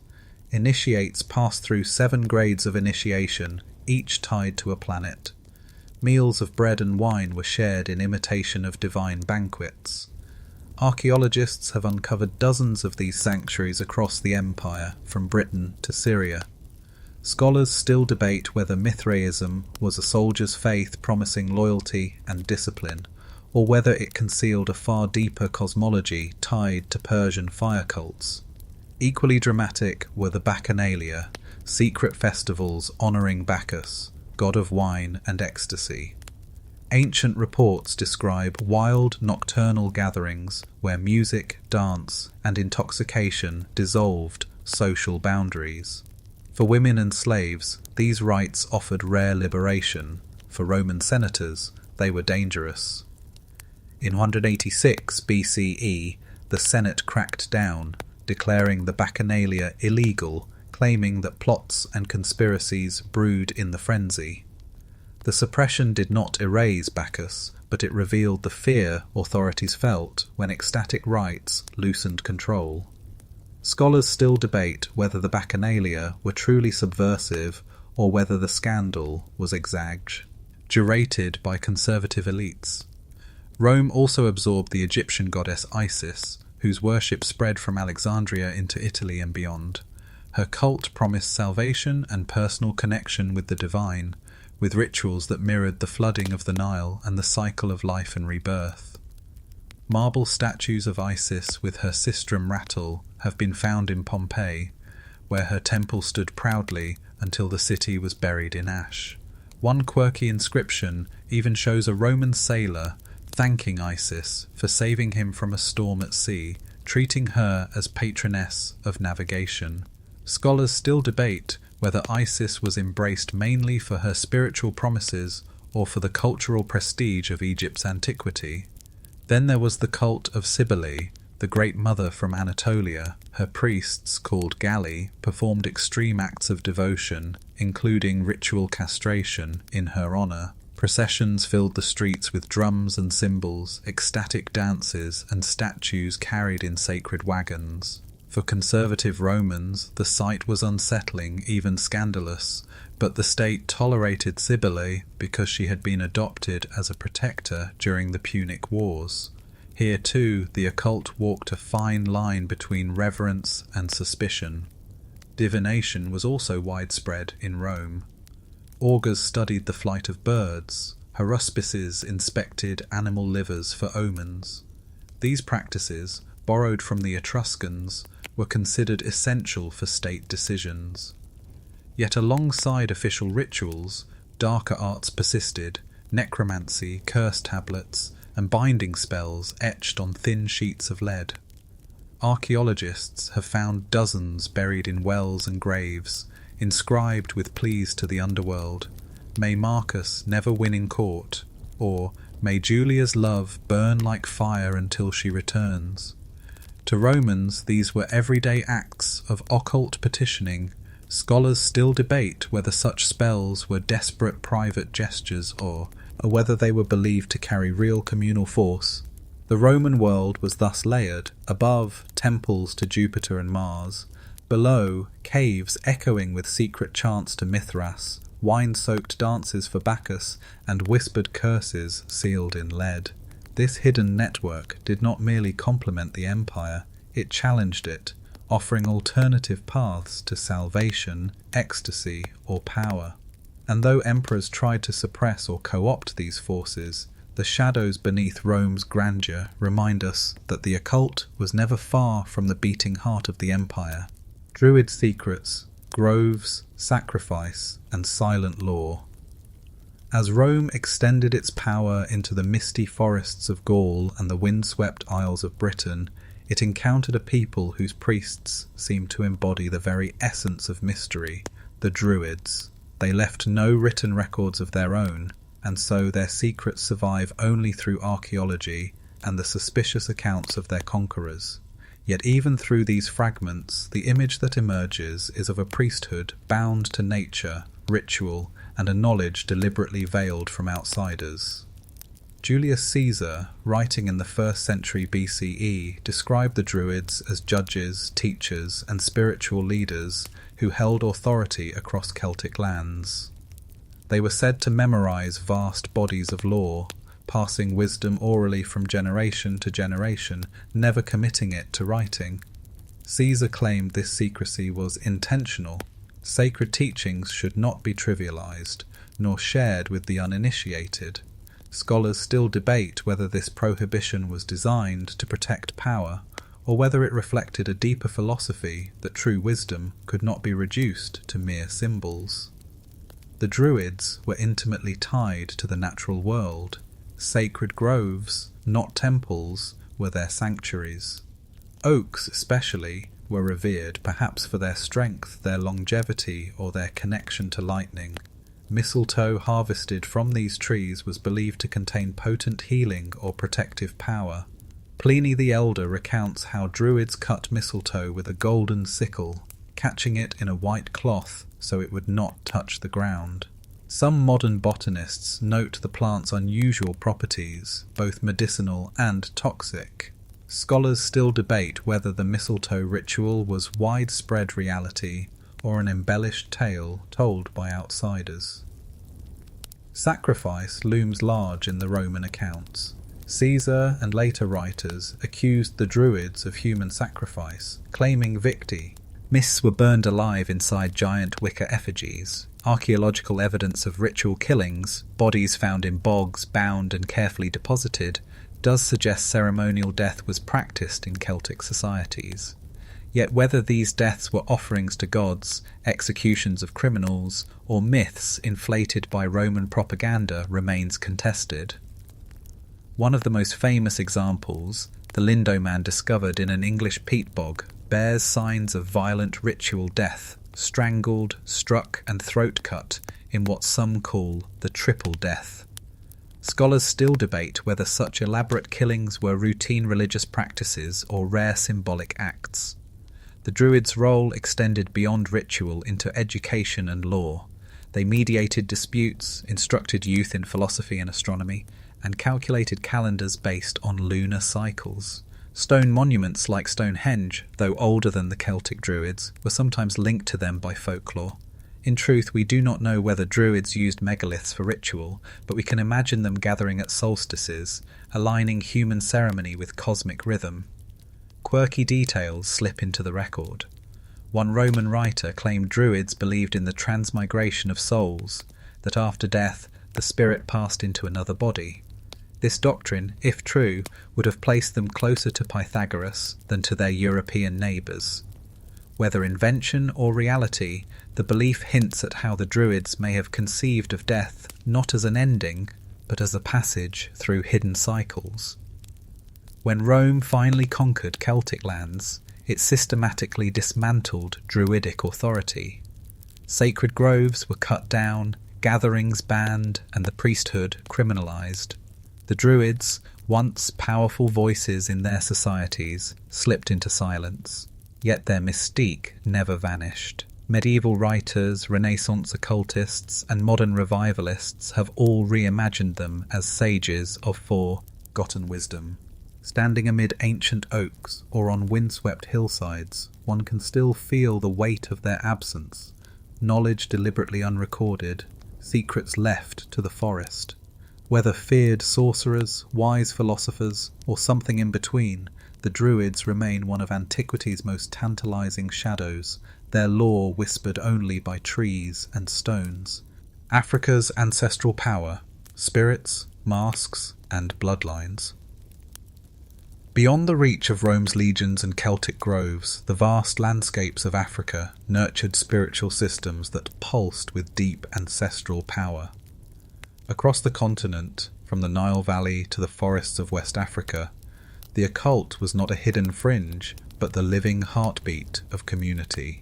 Initiates passed through 7 grades of initiation, each tied to a planet. Meals of bread and wine were shared in imitation of divine banquets. Archaeologists have uncovered dozens of these sanctuaries across the empire, from Britain to Syria. Scholars still debate whether Mithraism was a soldier's faith promising loyalty and discipline, or whether it concealed a far deeper cosmology tied to Persian fire cults. Equally dramatic were the Bacchanalia, secret festivals honouring Bacchus, god of wine and ecstasy. Ancient reports describe wild nocturnal gatherings where music, dance, and intoxication dissolved social boundaries. For women and slaves, these rites offered rare liberation. For Roman senators, they were dangerous. In 186 BCE, the Senate cracked down, declaring the Bacchanalia illegal, claiming that plots and conspiracies brewed in the frenzy. The suppression did not erase Bacchus, but it revealed the fear authorities felt when ecstatic rites loosened control. Scholars still debate whether the Bacchanalia were truly subversive or whether the scandal was exaggerated by conservative elites. Rome also absorbed the Egyptian goddess Isis, whose worship spread from Alexandria into Italy and beyond. Her cult promised salvation and personal connection with the divine, with rituals that mirrored the flooding of the Nile and the cycle of life and rebirth. Marble statues of Isis with her sistrum rattle have been found in Pompeii, where her temple stood proudly until the city was buried in ash. One quirky inscription even shows a Roman sailor thanking Isis for saving him from a storm at sea, treating her as patroness of navigation. Scholars still debate whether Isis was embraced mainly for her spiritual promises or for the cultural prestige of Egypt's antiquity. Then there was the cult of Cybele, the great mother from Anatolia. Her priests, called Galli, performed extreme acts of devotion, including ritual castration, in her honour. Processions filled the streets with drums and cymbals, ecstatic dances, and statues carried in sacred wagons. For conservative Romans, the sight was unsettling, even scandalous, but the state tolerated Cybele because she had been adopted as a protector during the Punic Wars. Here too, the occult walked a fine line between reverence and suspicion. Divination was also widespread in Rome. Augurs studied the flight of birds. Haruspices inspected animal livers for omens. These practices, borrowed from the Etruscans, were considered essential for state decisions. Yet alongside official rituals, darker arts persisted: necromancy, curse tablets, and binding spells etched on thin sheets of lead. Archaeologists have found dozens buried in wells and graves, inscribed with pleas to the underworld: "May Marcus never win in court," or "May Julia's love burn like fire until she returns." To Romans, these were everyday acts of occult petitioning. Scholars still debate whether such spells were desperate private gestures or whether they were believed to carry real communal force. The Roman world was thus layered: above, temples to Jupiter and Mars; below, caves echoing with secret chants to Mithras, wine-soaked dances for Bacchus, and whispered curses sealed in lead. This hidden network did not merely complement the empire, it challenged it, offering alternative paths to salvation, ecstasy, or power. And though emperors tried to suppress or co-opt these forces, the shadows beneath Rome's grandeur remind us that the occult was never far from the beating heart of the empire. Druid secrets, groves, sacrifice, and silent law. As Rome extended its power into the misty forests of Gaul and the windswept isles of Britain, it encountered a people whose priests seemed to embody the very essence of mystery, the Druids. They left no written records of their own, and so their secrets survive only through archaeology and the suspicious accounts of their conquerors. Yet even through these fragments, the image that emerges is of a priesthood bound to nature, ritual, and a knowledge deliberately veiled from outsiders. Julius Caesar, writing in the 1st century BCE, described the Druids as judges, teachers, and spiritual leaders who held authority across Celtic lands. They were said to memorize vast bodies of law, passing wisdom orally from generation to generation, never committing it to writing. Caesar claimed this secrecy was intentional. Sacred teachings should not be trivialized, nor shared with the uninitiated. Scholars still debate whether this prohibition was designed to protect power, or whether it reflected a deeper philosophy that true wisdom could not be reduced to mere symbols. The Druids were intimately tied to the natural world. Sacred groves, not temples, were their sanctuaries. Oaks, especially, were revered, perhaps for their strength, their longevity, or their connection to lightning. Mistletoe harvested from these trees was believed to contain potent healing or protective power. Pliny the Elder recounts how Druids cut mistletoe with a golden sickle, catching it in a white cloth so it would not touch the ground. Some modern botanists note the plant's unusual properties, both medicinal and toxic. Scholars still debate whether the mistletoe ritual was widespread reality or an embellished tale told by outsiders. Sacrifice looms large in the Roman accounts. Caesar and later writers accused the Druids of human sacrifice, claiming victory. Myths were burned alive inside giant wicker effigies. Archaeological evidence of ritual killings, bodies found in bogs, bound and carefully deposited, does suggest ceremonial death was practiced in Celtic societies. Yet whether these deaths were offerings to gods, executions of criminals, or myths inflated by Roman propaganda remains contested. One of the most famous examples, the Lindoman discovered in an English peat bog, bears signs of violent ritual death, strangled, struck and throat cut in what some call the triple death. Scholars still debate whether such elaborate killings were routine religious practices or rare symbolic acts. The Druids' role extended beyond ritual into education and law. They mediated disputes, instructed youth in philosophy and astronomy, and calculated calendars based on lunar cycles. Stone monuments like Stonehenge, though older than the Celtic Druids, were sometimes linked to them by folklore. In truth, we do not know whether Druids used megaliths for ritual, but we can imagine them gathering at solstices, aligning human ceremony with cosmic rhythm. Quirky details slip into the record. One Roman writer claimed Druids believed in the transmigration of souls, that after death the spirit passed into another body. This doctrine, if true, would have placed them closer to Pythagoras than to their European neighbours. Whether invention or reality, the belief hints at how the Druids may have conceived of death not as an ending, but as a passage through hidden cycles. When Rome finally conquered Celtic lands, it systematically dismantled Druidic authority. Sacred groves were cut down, gatherings banned, and the priesthood criminalised. The Druids, once powerful voices in their societies, slipped into silence. Yet their mystique never vanished. Medieval writers, Renaissance occultists, and modern revivalists have all reimagined them as sages of forgotten wisdom. Standing amid ancient oaks or on windswept hillsides, one can still feel the weight of their absence, knowledge deliberately unrecorded, secrets left to the forest. Whether feared sorcerers, wise philosophers, or something in between, the Druids remain one of antiquity's most tantalizing shadows, their lore whispered only by trees and stones. Africa's ancestral power, spirits, masks, and bloodlines. Beyond the reach of Rome's legions and Celtic groves, the vast landscapes of Africa nurtured spiritual systems that pulsed with deep ancestral power. Across the continent, from the Nile Valley to the forests of West Africa, the occult was not a hidden fringe, but the living heartbeat of community.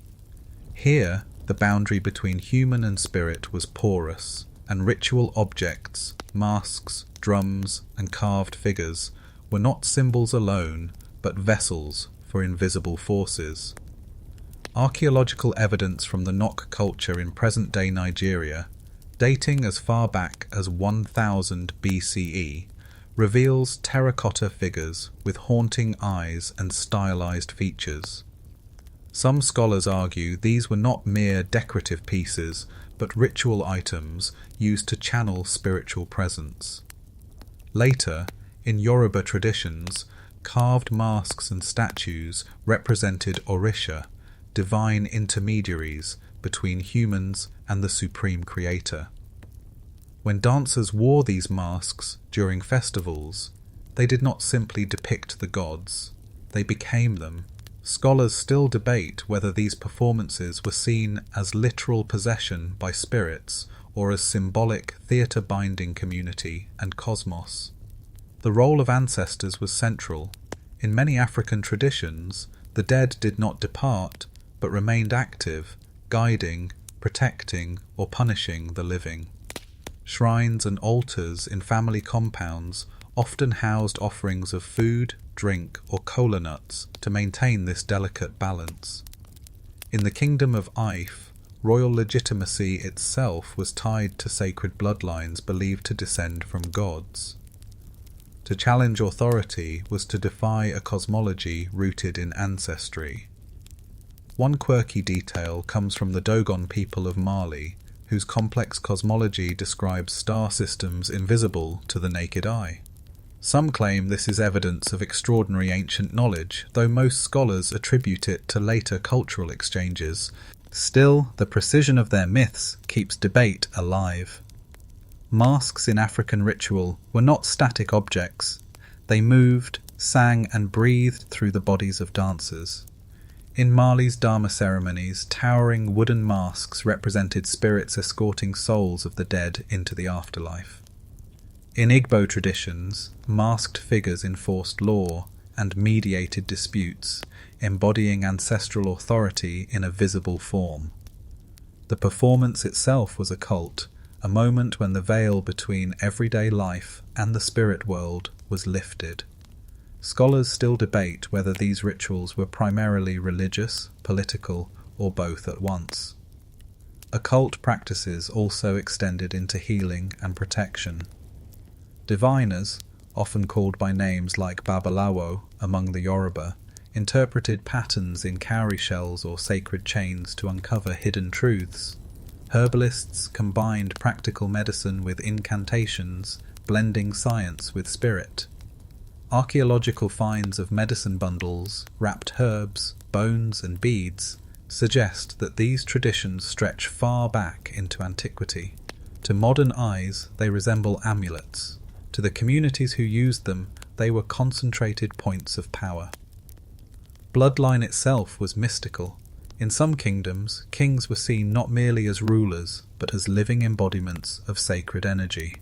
Here, the boundary between human and spirit was porous, and ritual objects, masks, drums, and carved figures were not symbols alone, but vessels for invisible forces. Archaeological evidence from the Nok culture in present-day Nigeria, dating as far back as 1000 BCE, reveals terracotta figures with haunting eyes and stylized features. Some scholars argue these were not mere decorative pieces, but ritual items used to channel spiritual presence. Later, in Yoruba traditions, carved masks and statues represented Orisha, divine intermediaries between humans and the supreme creator. When dancers wore these masks during festivals, they did not simply depict the gods, they became them. Scholars still debate whether these performances were seen as literal possession by spirits or as symbolic theatre binding community and cosmos. The role of ancestors was central. In many African traditions, the dead did not depart, but remained active, guiding, protecting, or punishing the living. Shrines and altars in family compounds often housed offerings of food, drink, or kola nuts to maintain this delicate balance. In the kingdom of Ife, royal legitimacy itself was tied to sacred bloodlines believed to descend from gods. To challenge authority was to defy a cosmology rooted in ancestry. One quirky detail comes from the Dogon people of Mali, whose complex cosmology describes star systems invisible to the naked eye. Some claim this is evidence of extraordinary ancient knowledge, though most scholars attribute it to later cultural exchanges. Still, the precision of their myths keeps debate alive. Masks in African ritual were not static objects. They moved, sang, and breathed through the bodies of dancers. In Mali's Dharma ceremonies, towering wooden masks represented spirits escorting souls of the dead into the afterlife. In Igbo traditions, masked figures enforced law and mediated disputes, embodying ancestral authority in a visible form. The performance itself was a cult, a moment when the veil between everyday life and the spirit world was lifted. Scholars still debate whether these rituals were primarily religious, political, or both at once. Occult practices also extended into healing and protection. Diviners, often called by names like Babalawo among the Yoruba, interpreted patterns in cowrie shells or sacred chains to uncover hidden truths. Herbalists combined practical medicine with incantations, blending science with spirit. Archaeological finds of medicine bundles, wrapped herbs, bones, and beads suggest that these traditions stretch far back into antiquity. To modern eyes, they resemble amulets. To the communities who used them, they were concentrated points of power. Bloodline itself was mystical. In some kingdoms, kings were seen not merely as rulers, but as living embodiments of sacred energy.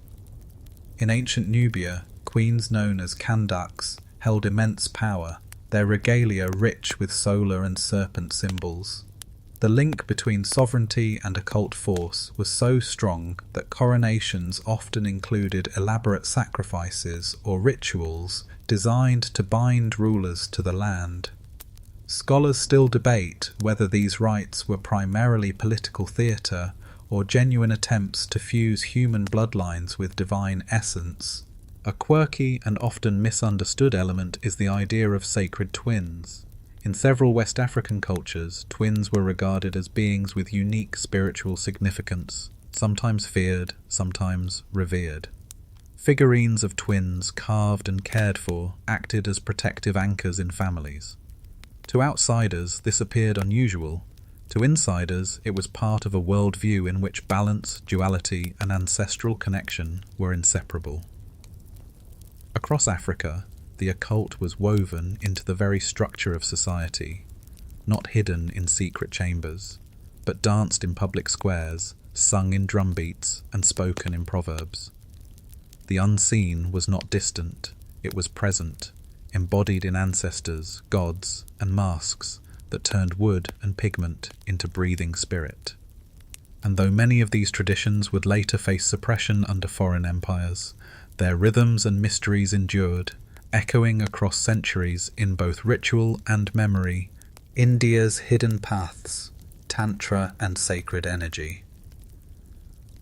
In ancient Nubia, queens known as Kandaks held immense power, their regalia rich with solar and serpent symbols. The link between sovereignty and occult force was so strong that coronations often included elaborate sacrifices or rituals designed to bind rulers to the land. Scholars still debate whether these rites were primarily political theatre or genuine attempts to fuse human bloodlines with divine essence. A quirky and often misunderstood element is the idea of sacred twins. In several West African cultures, twins were regarded as beings with unique spiritual significance, sometimes feared, sometimes revered. Figurines of twins carved and cared for acted as protective anchors in families. To outsiders, this appeared unusual. To insiders, it was part of a worldview in which balance, duality, and ancestral connection were inseparable. Across Africa, the occult was woven into the very structure of society, not hidden in secret chambers, but danced in public squares, sung in drum beats, and spoken in proverbs. The unseen was not distant, it was present, embodied in ancestors, gods, and masks that turned wood and pigment into breathing spirit. And though many of these traditions would later face suppression under foreign empires, their rhythms and mysteries endured, echoing across centuries in both ritual and memory. India's hidden paths, tantra and sacred energy.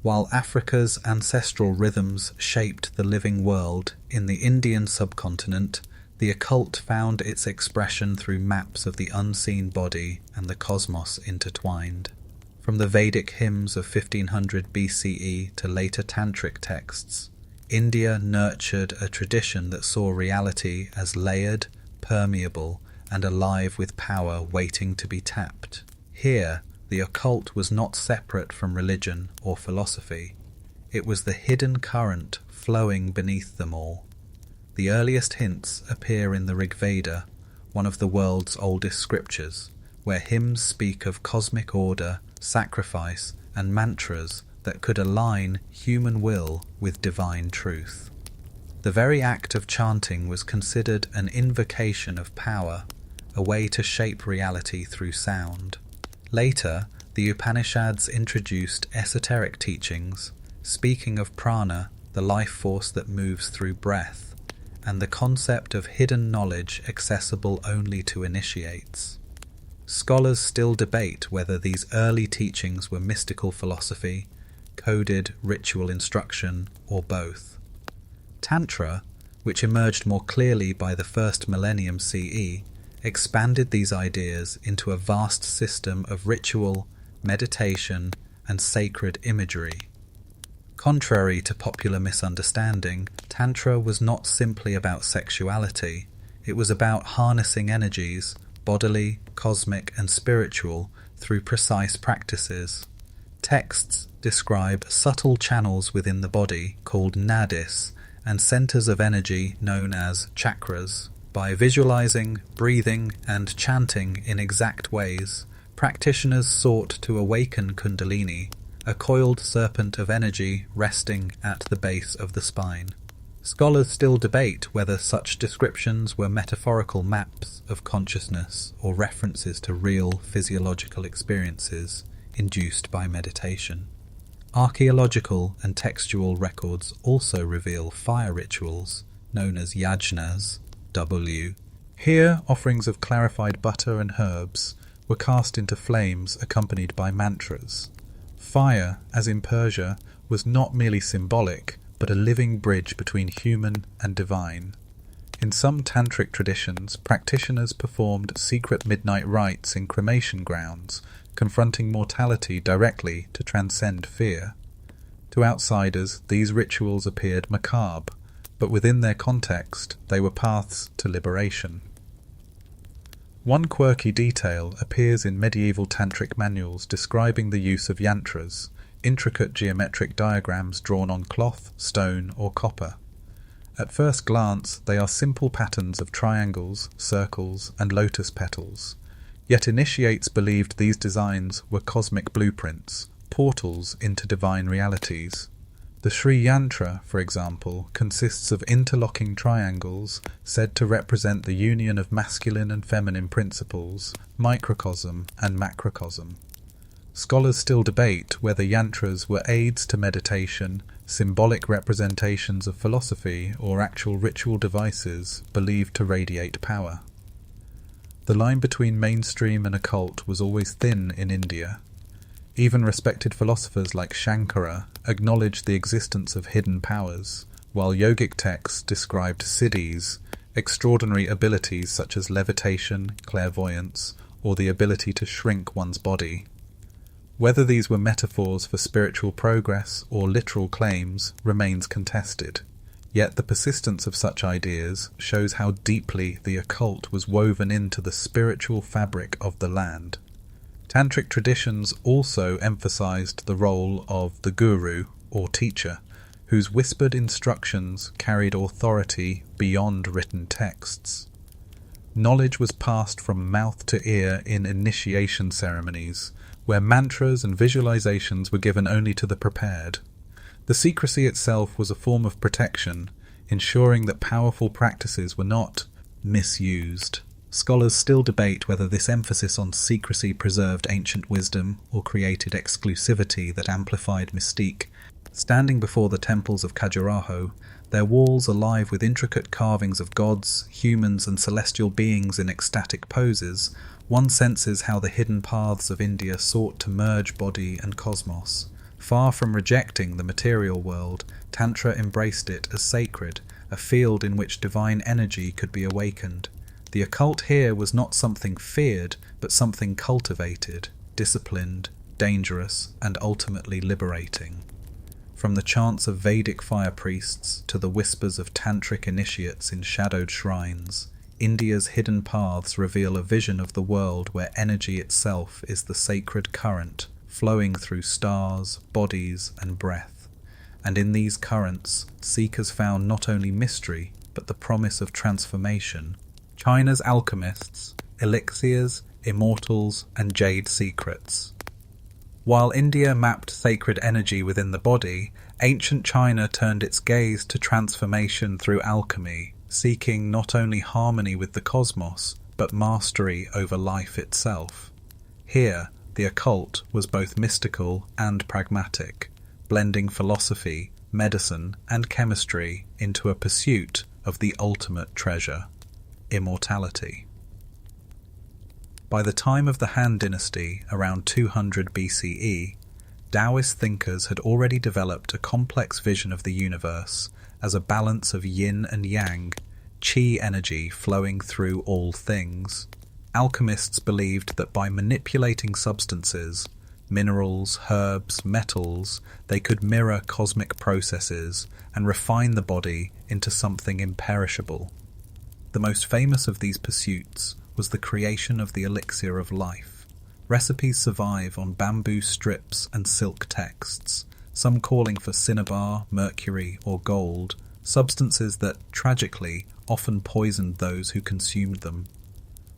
While Africa's ancestral rhythms shaped the living world, in the Indian subcontinent, the occult found its expression through maps of the unseen body and the cosmos intertwined. From the Vedic hymns of 1500 BCE to later tantric texts, India nurtured a tradition that saw reality as layered, permeable, and alive with power waiting to be tapped. Here, the occult was not separate from religion or philosophy. It was the hidden current flowing beneath them all. The earliest hints appear in the Rig Veda, one of the world's oldest scriptures, where hymns speak of cosmic order, sacrifice, and mantras that could align human will with divine truth. The very act of chanting was considered an invocation of power, a way to shape reality through sound. Later, the Upanishads introduced esoteric teachings, speaking of prana, the life force that moves through breath, and the concept of hidden knowledge accessible only to initiates. Scholars still debate whether these early teachings were mystical philosophy, coded ritual instruction, or both. Tantra, which emerged more clearly by the first millennium CE, expanded these ideas into a vast system of ritual, meditation, and sacred imagery. Contrary to popular misunderstanding, Tantra was not simply about sexuality. It was about harnessing energies, bodily, cosmic, and spiritual, through precise practices. Texts describe subtle channels within the body, called nadis, and centers of energy known as chakras. By visualizing, breathing, and chanting in exact ways, practitioners sought to awaken Kundalini, a coiled serpent of energy resting at the base of the spine. Scholars still debate whether such descriptions were metaphorical maps of consciousness or references to real physiological experiences induced by meditation. Archaeological and textual records also reveal fire rituals, known as yajnas, W. Here, offerings of clarified butter and herbs were cast into flames accompanied by mantras. Fire, as in Persia, was not merely symbolic, but a living bridge between human and divine. In some tantric traditions, practitioners performed secret midnight rites in cremation grounds, confronting mortality directly to transcend fear. To outsiders, these rituals appeared macabre, but within their context, they were paths to liberation. One quirky detail appears in medieval tantric manuals describing the use of yantras, intricate geometric diagrams drawn on cloth, stone, or copper. At first glance, they are simple patterns of triangles, circles, and lotus petals, yet initiates believed these designs were cosmic blueprints, portals into divine realities. The Sri Yantra, for example, consists of interlocking triangles said to represent the union of masculine and feminine principles, microcosm and macrocosm. Scholars still debate whether yantras were aids to meditation, symbolic representations of philosophy, or actual ritual devices believed to radiate power. The line between mainstream and occult was always thin in India. Even respected philosophers like Shankara acknowledged the existence of hidden powers, while yogic texts described siddhis, extraordinary abilities such as levitation, clairvoyance, or the ability to shrink one's body. Whether these were metaphors for spiritual progress or literal claims remains contested. Yet the persistence of such ideas shows how deeply the occult was woven into the spiritual fabric of the land. Tantric traditions also emphasized the role of the guru, or teacher, whose whispered instructions carried authority beyond written texts. Knowledge was passed from mouth to ear in initiation ceremonies, where mantras and visualizations were given only to the prepared. The secrecy itself was a form of protection, ensuring that powerful practices were not misused. Scholars still debate whether this emphasis on secrecy preserved ancient wisdom or created exclusivity that amplified mystique. Standing before the temples of Khajuraho, their walls alive with intricate carvings of gods, humans, and celestial beings in ecstatic poses, one senses how the hidden paths of India sought to merge body and cosmos. Far from rejecting the material world, Tantra embraced it as sacred, a field in which divine energy could be awakened. The occult here was not something feared, but something cultivated, disciplined, dangerous, and ultimately liberating. From the chants of Vedic fire priests to the whispers of tantric initiates in shadowed shrines, India's hidden paths reveal a vision of the world where energy itself is the sacred current, flowing through stars, bodies, and breath. And in these currents, seekers found not only mystery, but the promise of transformation. China's alchemists, elixirs, immortals, and jade secrets. While India mapped sacred energy within the body, ancient China turned its gaze to transformation through alchemy, seeking not only harmony with the cosmos, but mastery over life itself. Here, the occult was both mystical and pragmatic, blending philosophy, medicine, and chemistry into a pursuit of the ultimate treasure: immortality. By the time of the Han Dynasty, around 200 BCE, Taoist thinkers had already developed a complex vision of the universe as a balance of yin and yang, qi energy flowing through all things. Alchemists believed that by manipulating substances, minerals, herbs, metals, they could mirror cosmic processes and refine the body into something imperishable. The most famous of these pursuits was the creation of the elixir of life. Recipes survive on bamboo strips and silk texts, some calling for cinnabar, mercury, or gold, substances that, tragically, often poisoned those who consumed them.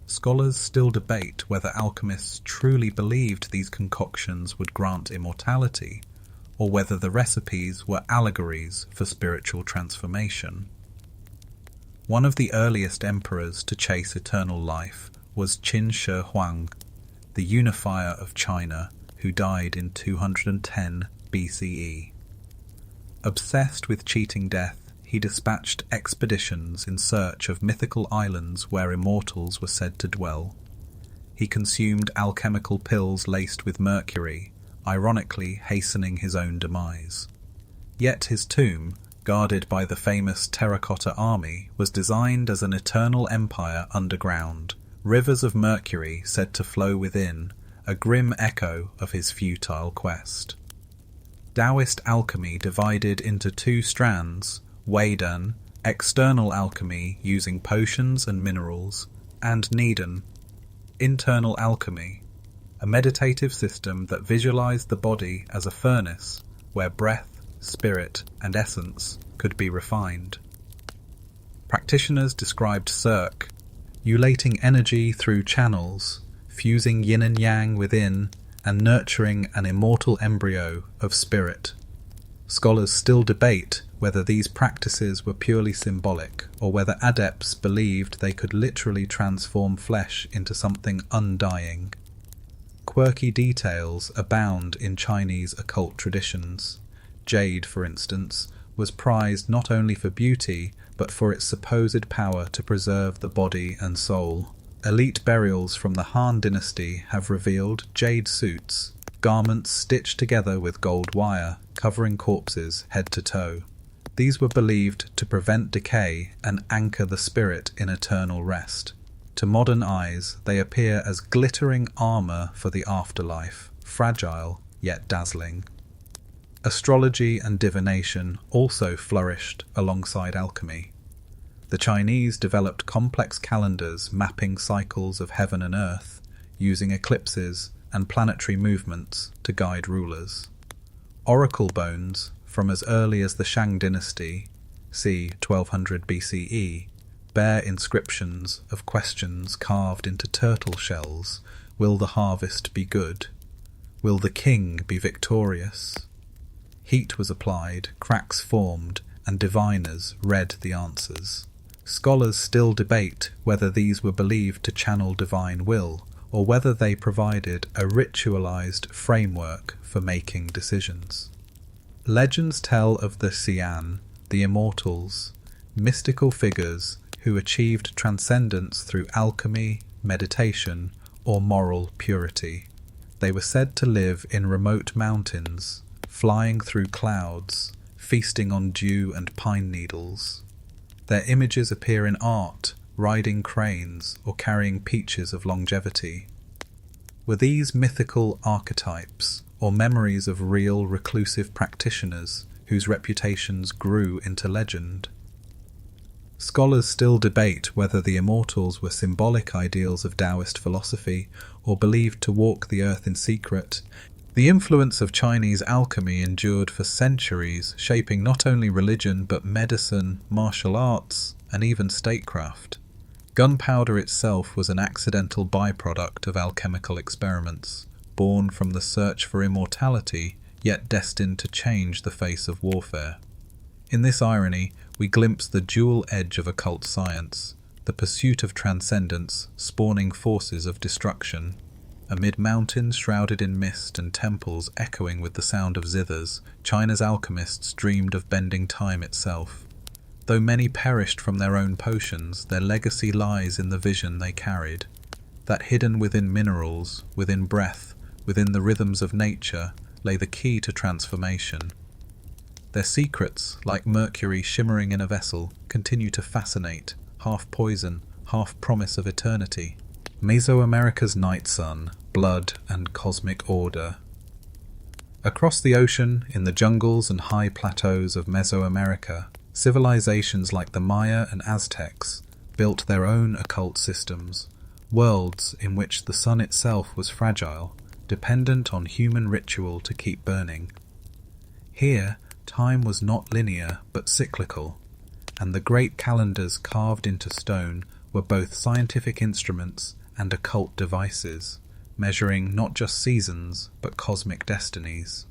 Scholars still debate whether alchemists truly believed these concoctions would grant immortality, or whether the recipes were allegories for spiritual transformation. One of the earliest emperors to chase eternal life was Qin Shi Huang, the unifier of China, who died in 210 BCE. Obsessed with cheating death, he dispatched expeditions in search of mythical islands where immortals were said to dwell. He consumed alchemical pills laced with mercury, ironically hastening his own demise. Yet his tomb, guarded by the famous terracotta army, was designed as an eternal empire underground, rivers of mercury said to flow within, a grim echo of his futile quest. Taoist alchemy divided into two strands: Weidan, external alchemy using potions and minerals, and Nidan, internal alchemy, a meditative system that visualized the body as a furnace where breath, spirit, and essence could be refined. Practitioners described Cirque, ulating energy through channels, fusing yin and yang within, and nurturing an immortal embryo of spirit. Scholars still debate whether these practices were purely symbolic, or whether adepts believed they could literally transform flesh into something undying. Quirky details abound in Chinese occult traditions. Jade, for instance, was prized not only for beauty, but for its supposed power to preserve the body and soul. Elite burials from the Han Dynasty have revealed jade suits, garments stitched together with gold wire, covering corpses head to toe. These were believed to prevent decay and anchor the spirit in eternal rest. To modern eyes, they appear as glittering armor for the afterlife, fragile yet dazzling. Astrology and divination also flourished alongside alchemy. The Chinese developed complex calendars mapping cycles of heaven and earth, using eclipses and planetary movements to guide rulers. Oracle bones, from as early as the Shang dynasty, c. 1200 BCE, bear inscriptions of questions carved into turtle shells. Will the harvest be good? Will the king be victorious? Heat was applied, cracks formed, and diviners read the answers. Scholars still debate whether these were believed to channel divine will, or whether they provided a ritualized framework for making decisions. Legends tell of the Xian, the immortals, mystical figures who achieved transcendence through alchemy, meditation, or moral purity. They were said to live in remote mountains, flying through clouds, feasting on dew and pine needles. Their images appear in art, riding cranes, or carrying peaches of longevity. Were these mythical archetypes, or memories of real reclusive practitioners whose reputations grew into legend? Scholars still debate whether the immortals were symbolic ideals of Taoist philosophy or believed to walk the earth in secret. The influence of Chinese alchemy endured for centuries, shaping not only religion but medicine, martial arts, and even statecraft. Gunpowder itself was an accidental byproduct of alchemical experiments, born from the search for immortality, yet destined to change the face of warfare. In this irony, we glimpse the dual edge of occult science, the pursuit of transcendence spawning forces of destruction. Amid mountains shrouded in mist and temples echoing with the sound of zithers, China's alchemists dreamed of bending time itself. Though many perished from their own potions, their legacy lies in the vision they carried. That hidden within minerals, within breath, within the rhythms of nature, lay the key to transformation. Their secrets, like mercury shimmering in a vessel, continue to fascinate, half poison, half promise of eternity. Mesoamerica's night sun, blood and cosmic order. Across the ocean, in the jungles and high plateaus of Mesoamerica, civilizations like the Maya and Aztecs built their own occult systems, worlds in which the sun itself was fragile, dependent on human ritual to keep burning. Here, time was not linear but cyclical, and the great calendars carved into stone were both scientific instruments and occult devices, measuring not just seasons but cosmic destinies.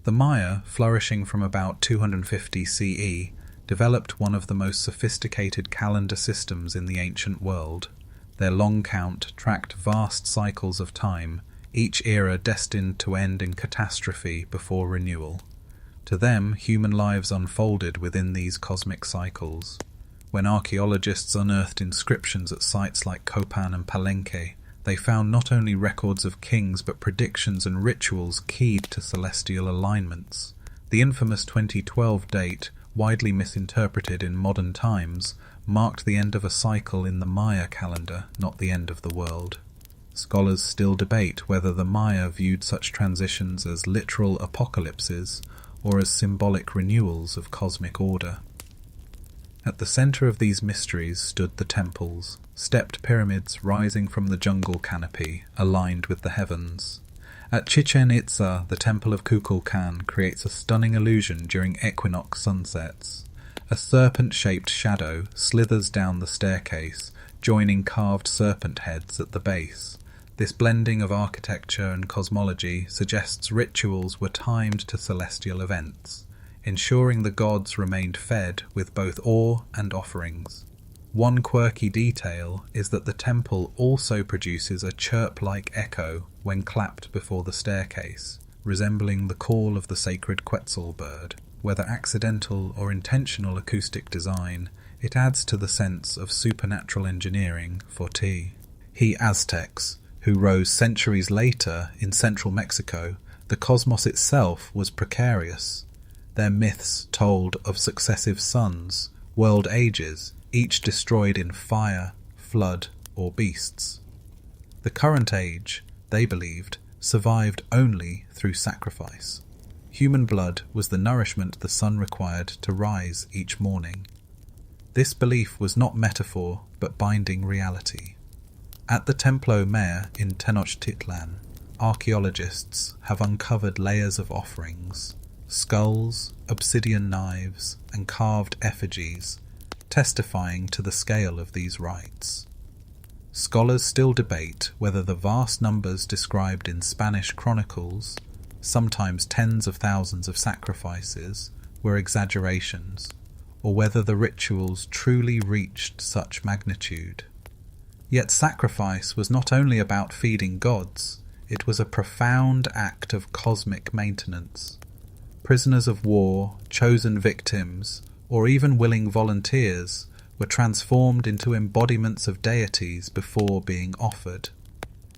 The Maya, flourishing from about 250 CE, developed one of the most sophisticated calendar systems in the ancient world. Their long count tracked vast cycles of time, each era destined to end in catastrophe before renewal. To them, human lives unfolded within these cosmic cycles. When archaeologists unearthed inscriptions at sites like Copan and Palenque, they found not only records of kings but predictions and rituals keyed to celestial alignments. The infamous 2012 date, widely misinterpreted in modern times, marked the end of a cycle in the Maya calendar, not the end of the world. Scholars still debate whether the Maya viewed such transitions as literal apocalypses or as symbolic renewals of cosmic order. At the center of these mysteries stood the temples, stepped pyramids rising from the jungle canopy, aligned with the heavens. At Chichen Itza, the Temple of Kukulkan creates a stunning illusion during equinox sunsets. A serpent-shaped shadow slithers down the staircase, joining carved serpent heads at the base. This blending of architecture and cosmology suggests rituals were timed to celestial events, ensuring the gods remained fed with both awe and offerings. One quirky detail is that the temple also produces a chirp-like echo when clapped before the staircase, resembling the call of the sacred Quetzal bird. Whether accidental or intentional acoustic design, it adds to the sense of supernatural engineering for Aztecs, who rose centuries later in central Mexico, the cosmos itself was precarious. Their myths told of successive suns, world ages, each destroyed in fire, flood, or beasts. The current age, they believed, survived only through sacrifice. Human blood was the nourishment the sun required to rise each morning. This belief was not metaphor, but binding reality. At the Templo Mayor in Tenochtitlan, archaeologists have uncovered layers of offerings, skulls, obsidian knives, and carved effigies, testifying to the scale of these rites. Scholars still debate whether the vast numbers described in Spanish chronicles, sometimes tens of thousands of sacrifices, were exaggerations, or whether the rituals truly reached such magnitude. Yet sacrifice was not only about feeding gods, it was a profound act of cosmic maintenance. Prisoners of war, chosen victims, or even willing volunteers were transformed into embodiments of deities before being offered.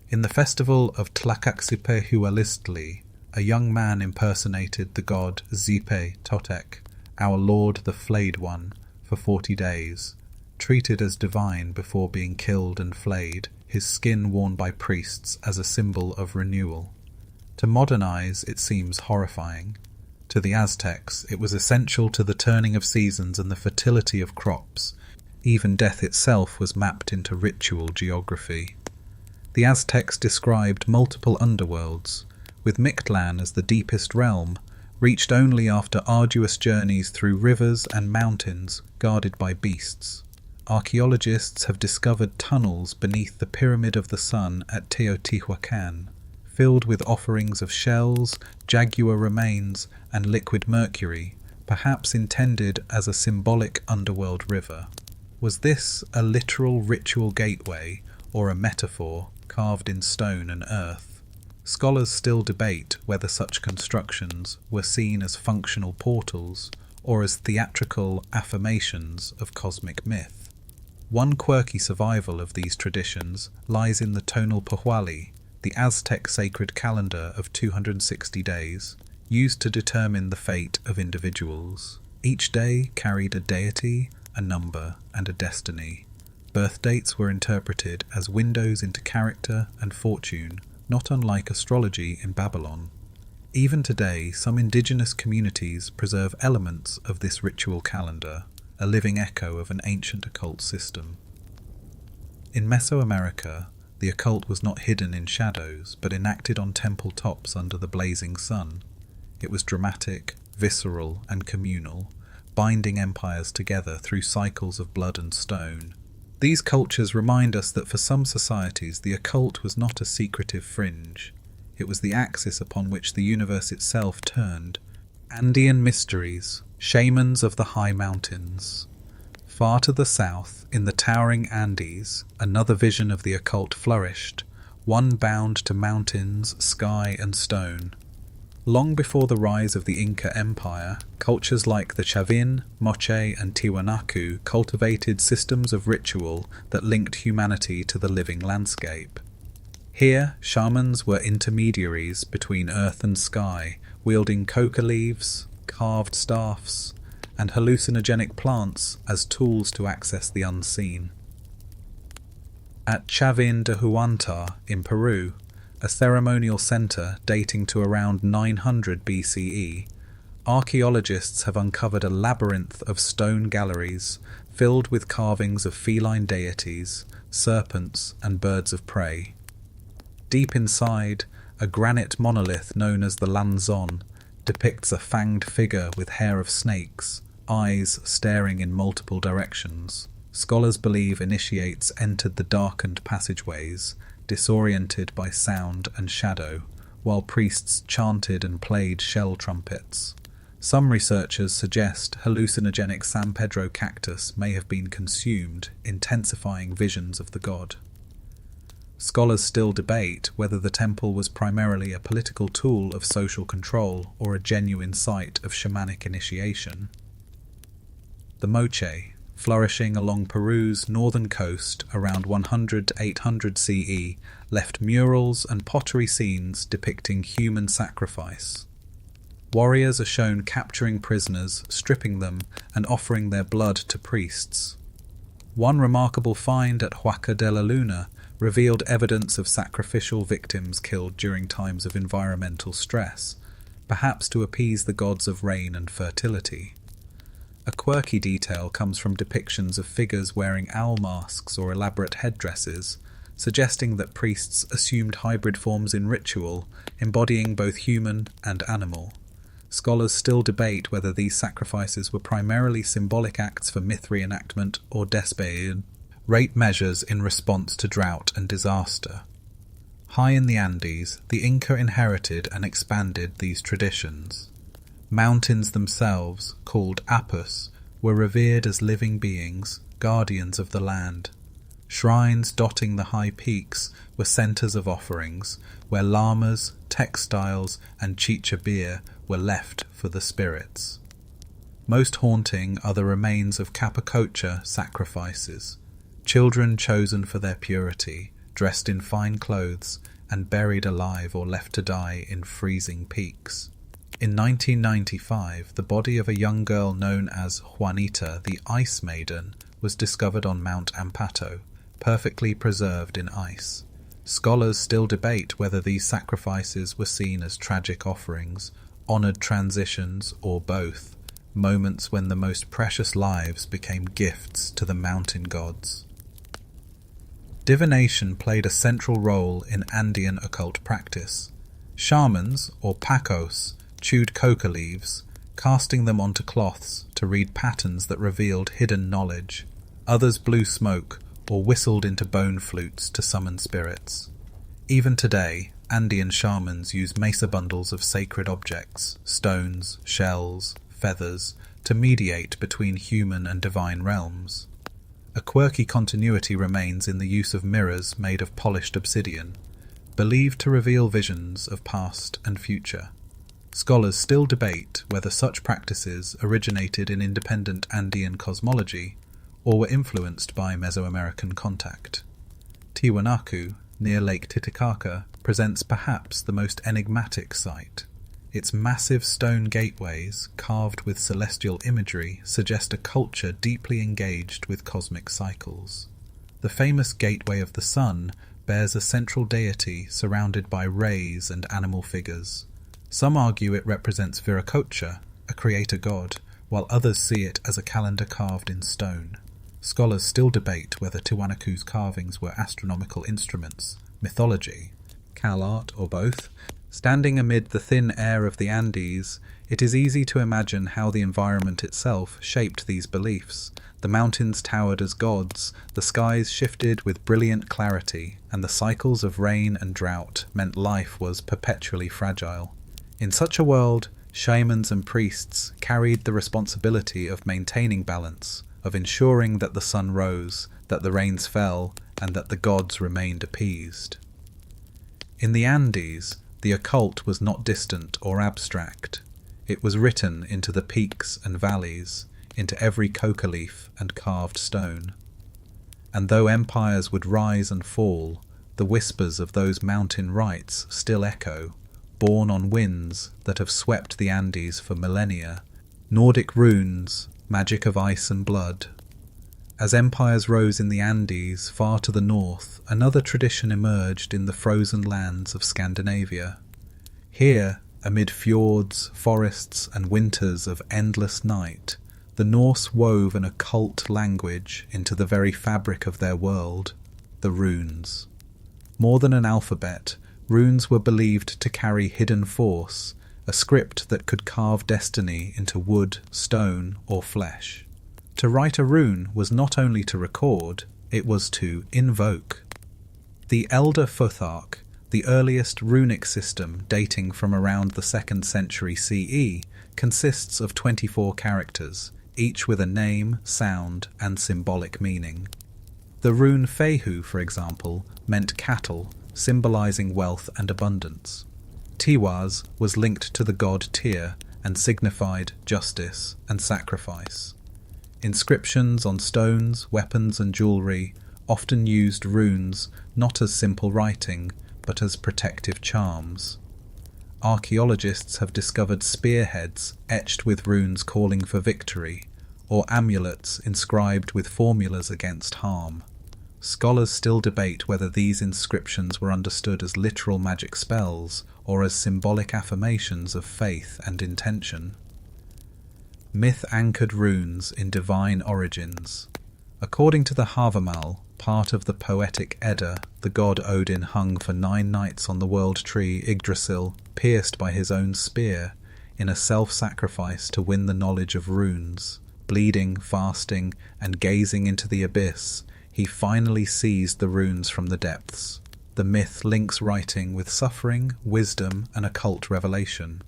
In the festival of Tlacaxipehualistli, a young man impersonated the god Zipe Totec, our Lord the Flayed One, for 40 days, treated as divine before being killed and flayed, his skin worn by priests as a symbol of renewal. To modernize, it seems horrifying. To the Aztecs, it was essential to the turning of seasons and the fertility of crops. Even death itself was mapped into ritual geography. The Aztecs described multiple underworlds, with Mictlan as the deepest realm, reached only after arduous journeys through rivers and mountains guarded by beasts. Archaeologists have discovered tunnels beneath the Pyramid of the Sun at Teotihuacan, filled with offerings of shells, jaguar remains, and liquid mercury, perhaps intended as a symbolic underworld river. Was this a literal ritual gateway or a metaphor carved in stone and earth? Scholars still debate whether such constructions were seen as functional portals or as theatrical affirmations of cosmic myth. One quirky survival of these traditions lies in the Tonalpohualli, the Aztec sacred calendar of 260 days, used to determine the fate of individuals. Each day carried a deity, a number, and a destiny. Birth dates were interpreted as windows into character and fortune, not unlike astrology in Babylon. Even today, some indigenous communities preserve elements of this ritual calendar, a living echo of an ancient occult system. In Mesoamerica, the occult was not hidden in shadows, but enacted on temple tops under the blazing sun. It was dramatic, visceral, and communal, binding empires together through cycles of blood and stone. These cultures remind us that for some societies the occult was not a secretive fringe. It was the axis upon which the universe itself turned. Andean mysteries, shamans of the high mountains. Far to the south, in the towering Andes, another vision of the occult flourished, one bound to mountains, sky, and stone. Long before the rise of the Inca Empire, cultures like the Chavin, Moche, and Tiwanaku cultivated systems of ritual that linked humanity to the living landscape. Here, shamans were intermediaries between earth and sky, wielding coca leaves, carved staffs, and hallucinogenic plants as tools to access the unseen. At Chavin de Huanta in Peru, a ceremonial centre dating to around 900 BCE, archaeologists have uncovered a labyrinth of stone galleries filled with carvings of feline deities, serpents, and birds of prey. Deep inside, a granite monolith known as the Lanzon depicts a fanged figure with hair of snakes, eyes staring in multiple directions. Scholars believe initiates entered the darkened passageways, disoriented by sound and shadow, while priests chanted and played shell trumpets. Some researchers suggest hallucinogenic San Pedro cactus may have been consumed, intensifying visions of the god. Scholars still debate whether the temple was primarily a political tool of social control or a genuine site of shamanic initiation. The Moche, flourishing along Peru's northern coast around 100 to 800 CE, left murals and pottery scenes depicting human sacrifice. Warriors are shown capturing prisoners, stripping them, and offering their blood to priests. One remarkable find at Huaca de la Luna revealed evidence of sacrificial victims killed during times of environmental stress, perhaps to appease the gods of rain and fertility. A quirky detail comes from depictions of figures wearing owl masks or elaborate headdresses, suggesting that priests assumed hybrid forms in ritual, embodying both human and animal. Scholars still debate whether these sacrifices were primarily symbolic acts for myth reenactment or despair rate measures in response to drought and disaster. High in the Andes, the Inca inherited and expanded these traditions. Mountains themselves, called apus, were revered as living beings, guardians of the land. Shrines dotting the high peaks were centres of offerings, where llamas, textiles, and chicha beer were left for the spirits. Most haunting are the remains of Capacocha sacrifices, children chosen for their purity, dressed in fine clothes, and buried alive or left to die in freezing peaks. In 1995, the body of a young girl known as Juanita the Ice Maiden was discovered on Mount Ampato, perfectly preserved in ice. Scholars still debate whether these sacrifices were seen as tragic offerings, honoured transitions, or both, moments when the most precious lives became gifts to the mountain gods. Divination played a central role in Andean occult practice. Shamans, or pacos, chewed coca leaves, casting them onto cloths to read patterns that revealed hidden knowledge. Others blew smoke or whistled into bone flutes to summon spirits. Even today, Andean shamans use mesa bundles of sacred objects, stones, shells, feathers, to mediate between human and divine realms. A quirky continuity remains in the use of mirrors made of polished obsidian, believed to reveal visions of past and future. Scholars still debate whether such practices originated in independent Andean cosmology or were influenced by Mesoamerican contact. Tiwanaku, near Lake Titicaca, presents perhaps the most enigmatic site. Its massive stone gateways, carved with celestial imagery, suggest a culture deeply engaged with cosmic cycles. The famous Gateway of the Sun bears a central deity surrounded by rays and animal figures. Some argue it represents Viracocha, a creator god, while others see it as a calendar carved in stone. Scholars still debate whether Tiwanaku's carvings were astronomical instruments, mythology, Cal art, or both. Standing amid the thin air of the Andes, it is easy to imagine how the environment itself shaped these beliefs. The mountains towered as gods, the skies shifted with brilliant clarity, and the cycles of rain and drought meant life was perpetually fragile. In such a world, shamans and priests carried the responsibility of maintaining balance, of ensuring that the sun rose, that the rains fell, and that the gods remained appeased. In the Andes, the occult was not distant or abstract. It was written into the peaks and valleys, into every coca leaf and carved stone. And though empires would rise and fall, the whispers of those mountain rites still echo, borne on winds that have swept the Andes for millennia. Nordic runes, magic of ice and blood. As empires rose in the Andes far to the north, another tradition emerged in the frozen lands of Scandinavia. Here, amid fjords, forests, and winters of endless night, the Norse wove an occult language into the very fabric of their world, the runes. More than an alphabet, runes were believed to carry hidden force, a script that could carve destiny into wood, stone, or flesh. To write a rune was not only to record, it was to invoke. The Elder Futhark, the earliest runic system dating from around the 2nd century CE, consists of 24 characters, each with a name, sound, and symbolic meaning. The rune Fehu, for example, meant cattle, symbolizing wealth and abundance. Tiwaz was linked to the god Tyr and signified justice and sacrifice. Inscriptions on stones, weapons, and jewellery often used runes not as simple writing, but as protective charms. Archaeologists have discovered spearheads etched with runes calling for victory, or amulets inscribed with formulas against harm. Scholars still debate whether these inscriptions were understood as literal magic spells or as symbolic affirmations of faith and intention. Myth-anchored runes in divine origins. According to the Havamal, part of the poetic Edda, the god Odin hung for 9 nights on the world tree Yggdrasil, pierced by his own spear, in a self-sacrifice to win the knowledge of runes. Bleeding, fasting, and gazing into the abyss, he finally seized the runes from the depths. The myth links writing with suffering, wisdom, and occult revelation.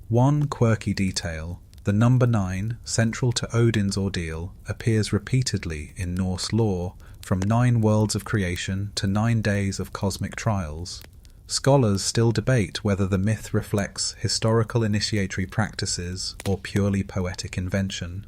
One quirky detail: the number 9, central to Odin's ordeal, appears repeatedly in Norse lore, from 9 worlds of creation to 9 days of cosmic trials. Scholars still debate whether the myth reflects historical initiatory practices or purely poetic invention.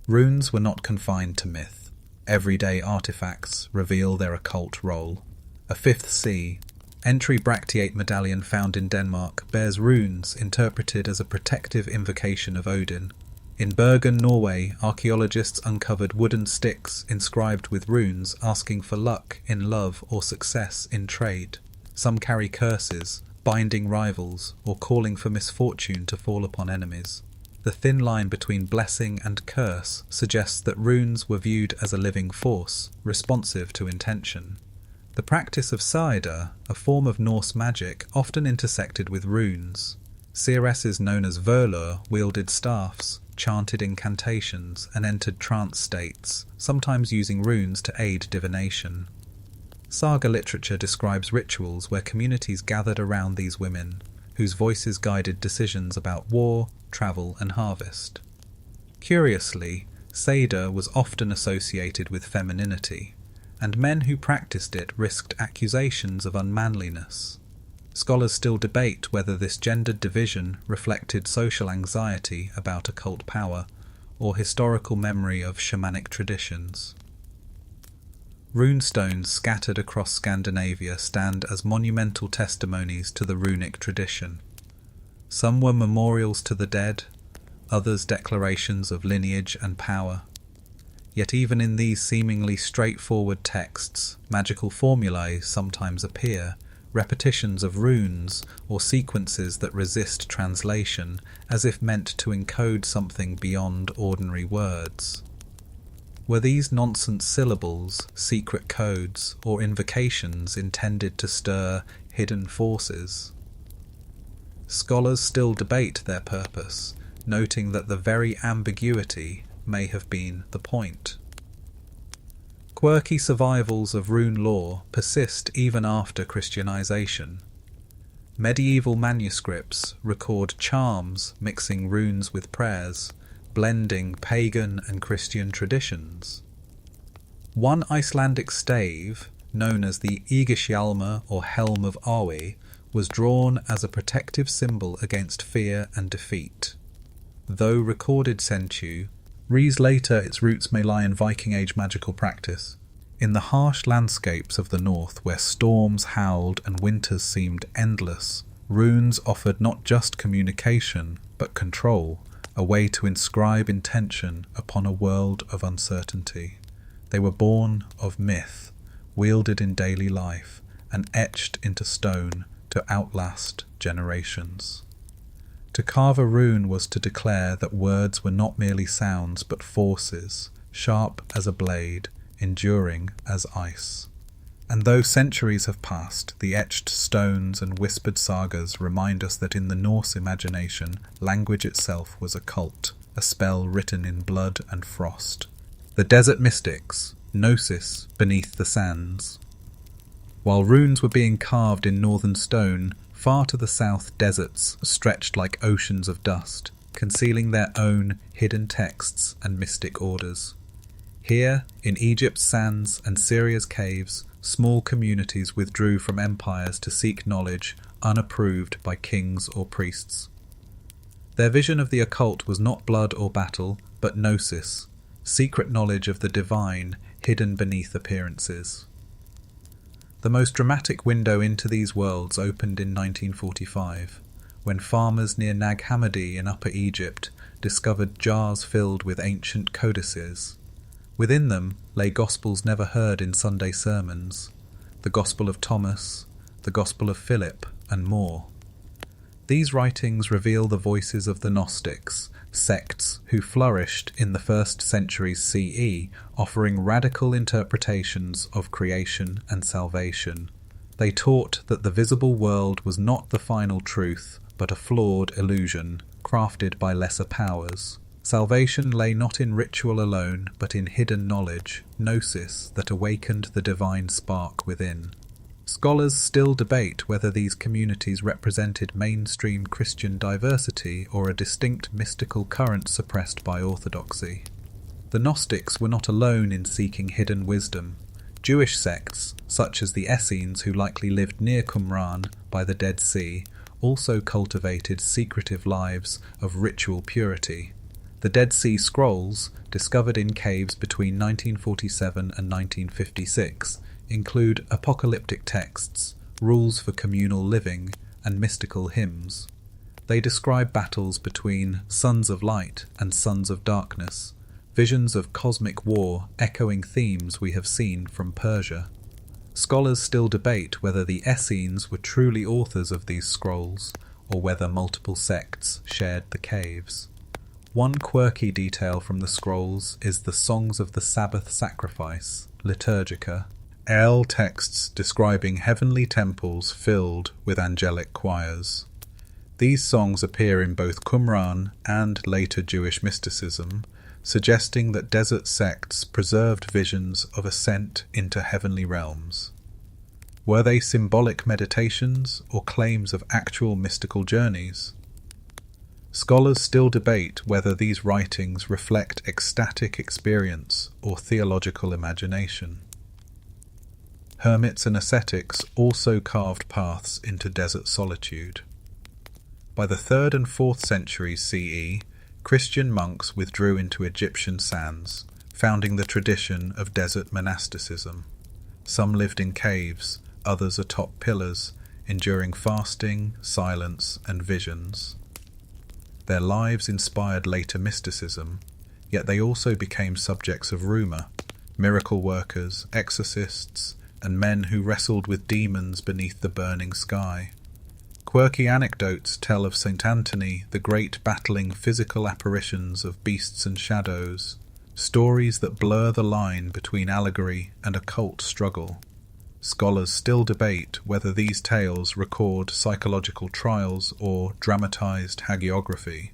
Runes were not confined to myth. Everyday artifacts reveal their occult role. A 5th sea, entry bracteate medallion found in Denmark bears runes interpreted as a protective invocation of Odin. In Bergen, Norway, archaeologists uncovered wooden sticks inscribed with runes asking for luck in love or success in trade. Some carry curses, binding rivals, or calling for misfortune to fall upon enemies. The thin line between blessing and curse suggests that runes were viewed as a living force, responsive to intention. The practice of Saida, a form of Norse magic, often intersected with runes. Seeresses known as Völur wielded staffs, chanted incantations, and entered trance states, sometimes using runes to aid divination. Saga literature describes rituals where communities gathered around these women, whose voices guided decisions about war, travel, and harvest. Curiously, Saida was often associated with femininity, and men who practiced it risked accusations of unmanliness. Scholars still debate whether this gendered division reflected social anxiety about occult power or historical memory of shamanic traditions. Runestones scattered across Scandinavia stand as monumental testimonies to the runic tradition. Some were memorials to the dead, others declarations of lineage and power. Yet even in these seemingly straightforward texts, magical formulae sometimes appear, repetitions of runes or sequences that resist translation, as if meant to encode something beyond ordinary words. Were these nonsense syllables, secret codes, or invocations intended to stir hidden forces? Scholars still debate their purpose, noting that the very ambiguity may have been the point. Quirky survivals of rune lore persist even after Christianization. Medieval manuscripts record charms mixing runes with prayers, blending pagan and Christian traditions. One Icelandic stave, known as the Ægishjálmur or Helm of Awe, was drawn as a protective symbol against fear and defeat. Though recorded sensu, Rees later its roots may lie in Viking Age magical practice. In the harsh landscapes of the north where storms howled and winters seemed endless, runes offered not just communication, but control, a way to inscribe intention upon a world of uncertainty. They were born of myth, wielded in daily life, and etched into stone to outlast generations. To carve a rune was to declare that words were not merely sounds but forces, sharp as a blade, enduring as ice. And though centuries have passed, the etched stones and whispered sagas remind us that in the Norse imagination, language itself was a cult, a spell written in blood and frost. The desert mystics, Gnosis beneath the sands. While runes were being carved in northern stone, far to the south deserts stretched like oceans of dust, concealing their own hidden texts and mystic orders. Here, in Egypt's sands and Syria's caves, small communities withdrew from empires to seek knowledge unapproved by kings or priests. Their vision of the occult was not blood or battle, but gnosis, secret knowledge of the divine hidden beneath appearances. The most dramatic window into these worlds opened in 1945, when farmers near Nag Hammadi in Upper Egypt discovered jars filled with ancient codices. Within them lay Gospels never heard in Sunday sermons, the Gospel of Thomas, the Gospel of Philip, and more. These writings reveal the voices of the Gnostics, sects who flourished in the 1st centuries CE, offering radical interpretations of creation and salvation. They taught that the visible world was not the final truth, but a flawed illusion, crafted by lesser powers. Salvation lay not in ritual alone, but in hidden knowledge, gnosis, that awakened the divine spark within. Scholars still debate whether these communities represented mainstream Christian diversity or a distinct mystical current suppressed by orthodoxy. The Gnostics were not alone in seeking hidden wisdom. Jewish sects, such as the Essenes, who likely lived near Qumran by the Dead Sea, also cultivated secretive lives of ritual purity. The Dead Sea Scrolls, discovered in caves between 1947 and 1956, include apocalyptic texts, rules for communal living, and mystical hymns. They describe battles between sons of light and sons of darkness, visions of cosmic war echoing themes we have seen from Persia. Scholars still debate whether the Essenes were truly authors of these scrolls, or whether multiple sects shared the caves. One quirky detail from the scrolls is the Songs of the Sabbath Sacrifice, Liturgica, texts describing heavenly temples filled with angelic choirs. These songs appear in both Qumran and later Jewish mysticism, suggesting that desert sects preserved visions of ascent into heavenly realms. Were they symbolic meditations or claims of actual mystical journeys? Scholars still debate whether these writings reflect ecstatic experience or theological imagination. Hermits and ascetics also carved paths into desert solitude. By the 3rd and 4th centuries CE, Christian monks withdrew into Egyptian sands, founding the tradition of desert monasticism. Some lived in caves, others atop pillars, enduring fasting, silence, and visions. Their lives inspired later mysticism, yet they also became subjects of rumour, miracle workers, exorcists, and men who wrestled with demons beneath the burning sky. Quirky anecdotes tell of St. Anthony the Great battling physical apparitions of beasts and shadows, stories that blur the line between allegory and occult struggle. Scholars still debate whether these tales record psychological trials or dramatized hagiography.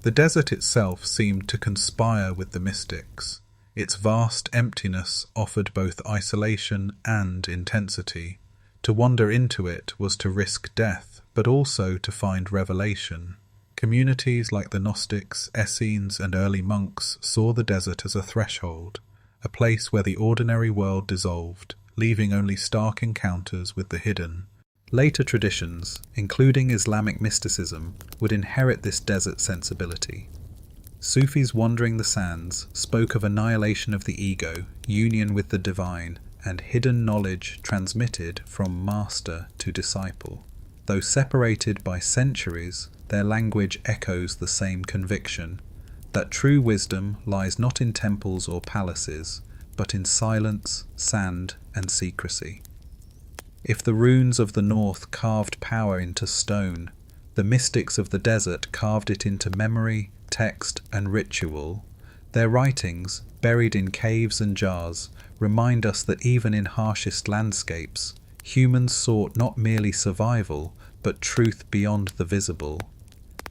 The desert itself seemed to conspire with the mystics. Its vast emptiness offered both isolation and intensity. To wander into it was to risk death, but also to find revelation. Communities like the Gnostics, Essenes, and early monks saw the desert as a threshold, a place where the ordinary world dissolved, leaving only stark encounters with the hidden. Later traditions, including Islamic mysticism, would inherit this desert sensibility. Sufis wandering the sands spoke of annihilation of the ego, union with the divine, and hidden knowledge transmitted from master to disciple. Though separated by centuries, their language echoes the same conviction, that true wisdom lies not in temples or palaces, but in silence, sand, and secrecy. If the runes of the north carved power into stone, the mystics of the desert carved it into memory, text, and ritual. Their writings, buried in caves and jars, remind us that even in harshest landscapes, humans sought not merely survival, but truth beyond the visible.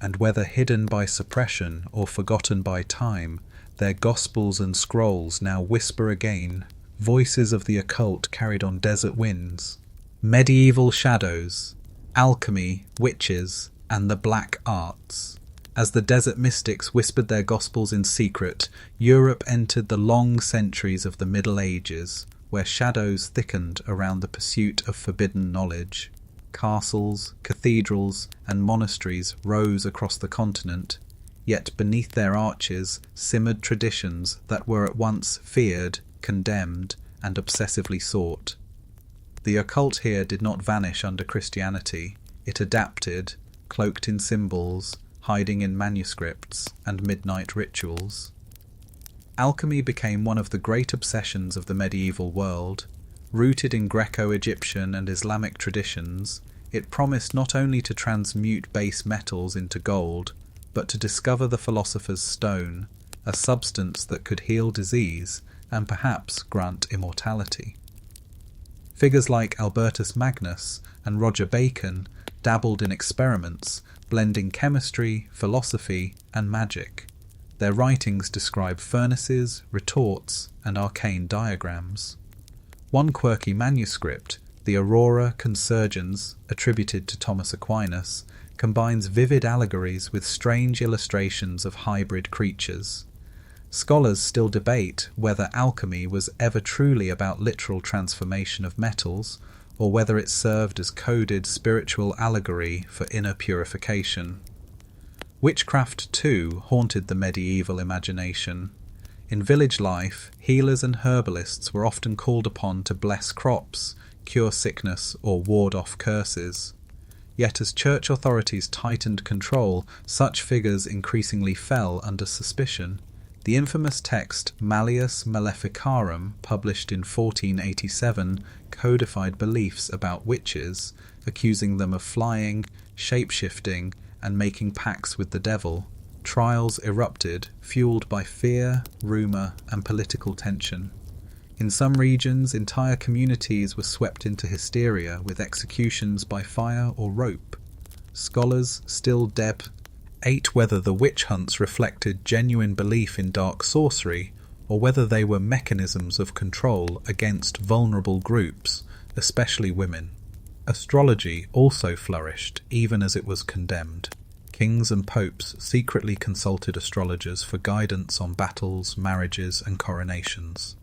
And whether hidden by suppression or forgotten by time, their gospels and scrolls now whisper again, voices of the occult carried on desert winds. Medieval shadows, alchemy, witches, and the black arts. As the desert mystics whispered their gospels in secret, Europe entered the long centuries of the Middle Ages, where shadows thickened around the pursuit of forbidden knowledge. Castles, cathedrals, and monasteries rose across the continent, yet beneath their arches simmered traditions that were at once feared, condemned, and obsessively sought. The occult here did not vanish under Christianity. It adapted, cloaked in symbols, hiding in manuscripts and midnight rituals. Alchemy became one of the great obsessions of the medieval world. Rooted in Greco-Egyptian and Islamic traditions, it promised not only to transmute base metals into gold, but to discover the philosopher's stone, a substance that could heal disease and perhaps grant immortality. Figures like Albertus Magnus and Roger Bacon dabbled in experiments, blending chemistry, philosophy, and magic. Their writings describe furnaces, retorts, and arcane diagrams. One quirky manuscript, the Aurora Consurgens, attributed to Thomas Aquinas, combines vivid allegories with strange illustrations of hybrid creatures. Scholars still debate whether alchemy was ever truly about literal transformation of metals, or whether it served as coded spiritual allegory for inner purification. Witchcraft, too, haunted the medieval imagination. In village life, healers and herbalists were often called upon to bless crops, cure sickness, or ward off curses. Yet as church authorities tightened control, such figures increasingly fell under suspicion. The infamous text Malleus Maleficarum, published in 1487, codified beliefs about witches, accusing them of flying, shape-shifting, and making pacts with the devil. Trials erupted, fueled by fear, rumour, and political tension. In some regions, entire communities were swept into hysteria, with executions by fire or rope. Scholars still debate whether the witch hunts reflected genuine belief in dark sorcery, or whether they were mechanisms of control against vulnerable groups, especially women. Astrology also flourished, even as it was condemned. Kings and popes secretly consulted astrologers for guidance on battles, marriages, and coronations.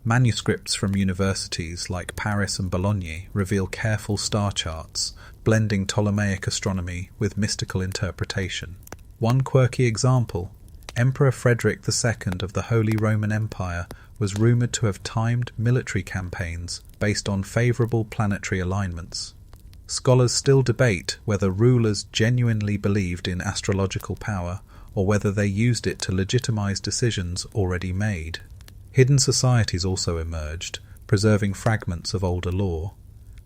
Manuscripts from universities like Paris and Bologna reveal careful star charts, blending Ptolemaic astronomy with mystical interpretation. One quirky example, Emperor Frederick II of the Holy Roman Empire was rumoured to have timed military campaigns based on favourable planetary alignments. Scholars still debate whether rulers genuinely believed in astrological power, or whether they used it to legitimize decisions already made. Hidden societies also emerged, preserving fragments of older lore.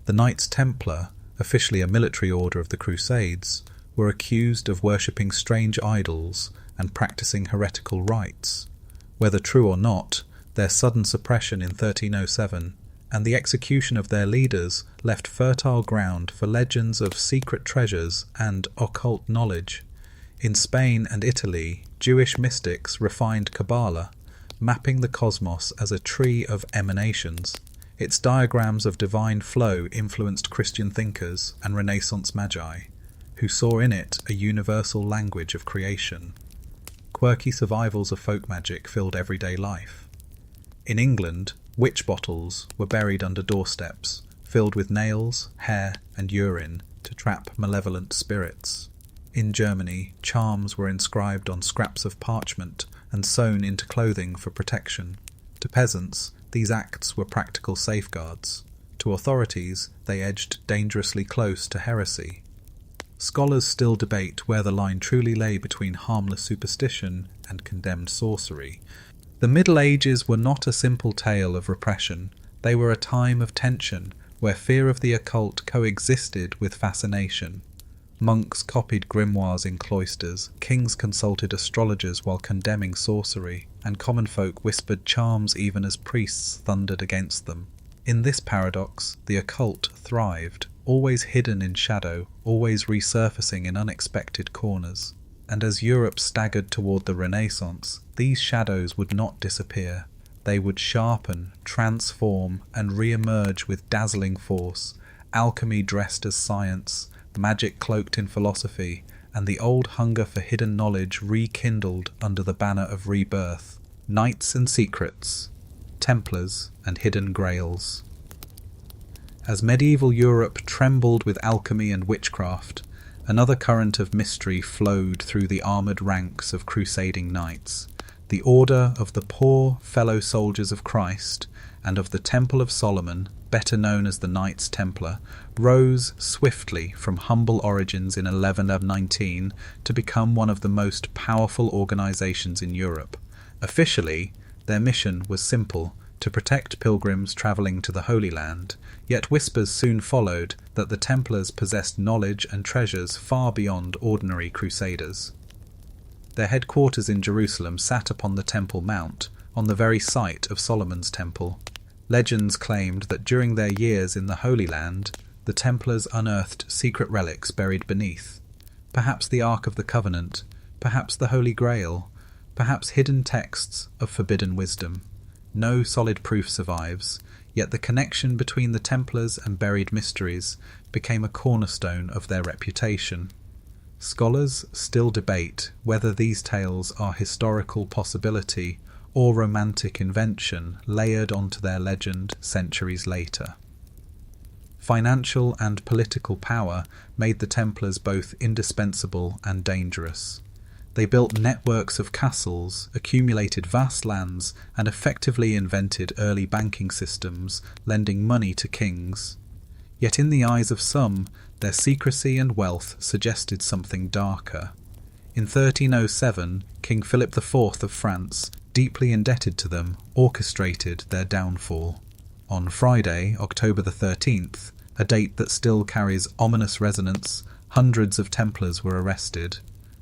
The Knights Templar, officially a military order of the Crusades, were accused of worshipping strange idols and practicing heretical rites. Whether true or not, their sudden suppression in 1307 and the execution of their leaders left fertile ground for legends of secret treasures and occult knowledge. In Spain and Italy, Jewish mystics refined Kabbalah, mapping the cosmos as a tree of emanations. Its diagrams of divine flow influenced Christian thinkers and Renaissance magi, who saw in it a universal language of creation. Quirky survivals of folk magic filled everyday life. In England, witch bottles were buried under doorsteps, filled with nails, hair, and urine to trap malevolent spirits. In Germany, charms were inscribed on scraps of parchment and sewn into clothing for protection. To peasants, these acts were practical safeguards. To authorities, they edged dangerously close to heresy. Scholars still debate where the line truly lay between harmless superstition and condemned sorcery. The Middle Ages were not a simple tale of repression. They were a time of tension, where fear of the occult coexisted with fascination. Monks copied grimoires in cloisters, kings consulted astrologers while condemning sorcery, and common folk whispered charms even as priests thundered against them. In this paradox, the occult thrived, always hidden in shadow, always resurfacing in unexpected corners. And as Europe staggered toward the Renaissance, these shadows would not disappear. They would sharpen, transform, and re-emerge with dazzling force, alchemy dressed as science, magic cloaked in philosophy, and the old hunger for hidden knowledge rekindled under the banner of rebirth. Knights and secrets, Templars and hidden grails. As medieval Europe trembled with alchemy and witchcraft, another current of mystery flowed through the armoured ranks of crusading knights. The order of the poor fellow soldiers of Christ and of the Temple of Solomon, better known as the Knights Templar, rose swiftly from humble origins in 1119 to become one of the most powerful organisations in Europe. Officially, Their mission was simple: to protect pilgrims travelling to the Holy Land, yet whispers soon followed that the Templars possessed knowledge and treasures far beyond ordinary crusaders. Their headquarters in Jerusalem sat upon the Temple Mount, on the very site of Solomon's Temple. Legends claimed that during their years in the Holy Land, the Templars unearthed secret relics buried beneath. Perhaps the Ark of the Covenant, perhaps the Holy Grail, perhaps hidden texts of forbidden wisdom. No solid proof survives, yet the connection between the Templars and buried mysteries became a cornerstone of their reputation. Scholars still debate whether these tales are historical possibility or romantic invention layered onto their legend centuries later. Financial and political power made the Templars both indispensable and dangerous. They built networks of castles, accumulated vast lands, and effectively invented early banking systems, lending money to kings. Yet in the eyes of some, their secrecy and wealth suggested something darker. In 1307, King Philip IV of France, deeply indebted to them, orchestrated their downfall. On Friday, October the 13th, a date that still carries ominous resonance, hundreds of Templars were arrested.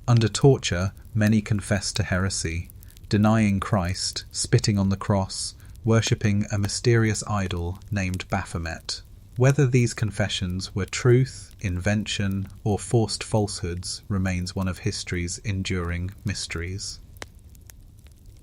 Under torture, many confessed to heresy, denying Christ, spitting on the cross, worshipping a mysterious idol named Baphomet. Whether these confessions were truth, invention, or forced falsehoods remains one of history's enduring mysteries.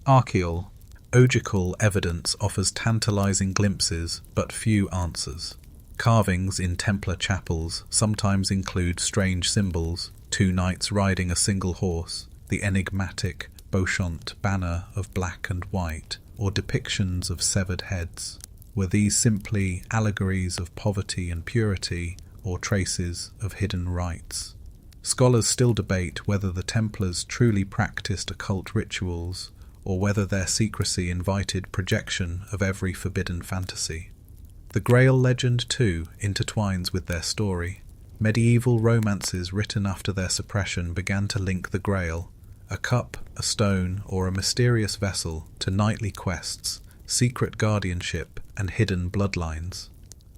Archaeological evidence offers tantalizing glimpses, but few answers. Carvings in Templar chapels sometimes include strange symbols: two knights riding a single horse, the enigmatic Beauchamp banner of black and white, or depictions of severed heads. Were these simply allegories of poverty and purity, or traces of hidden rites? Scholars still debate whether the Templars truly practiced occult rituals, or whether their secrecy invited projection of every forbidden fantasy. The Grail legend, too, intertwines with their story. Medieval romances written after their suppression began to link the Grail, a cup, a stone, or a mysterious vessel, to knightly quests, secret guardianship, and hidden bloodlines.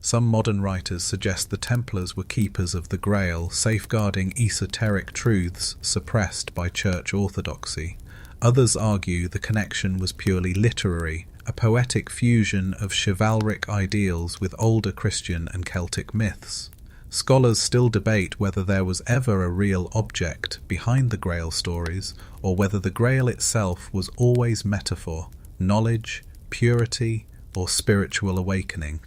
Some modern writers suggest the Templars were keepers of the Grail, safeguarding esoteric truths suppressed by church orthodoxy. Others argue the connection was purely literary, a poetic fusion of chivalric ideals with older Christian and Celtic myths. Scholars still debate whether there was ever a real object behind the Grail stories, or whether the Grail itself was always metaphor, knowledge, purity, or spiritual awakening.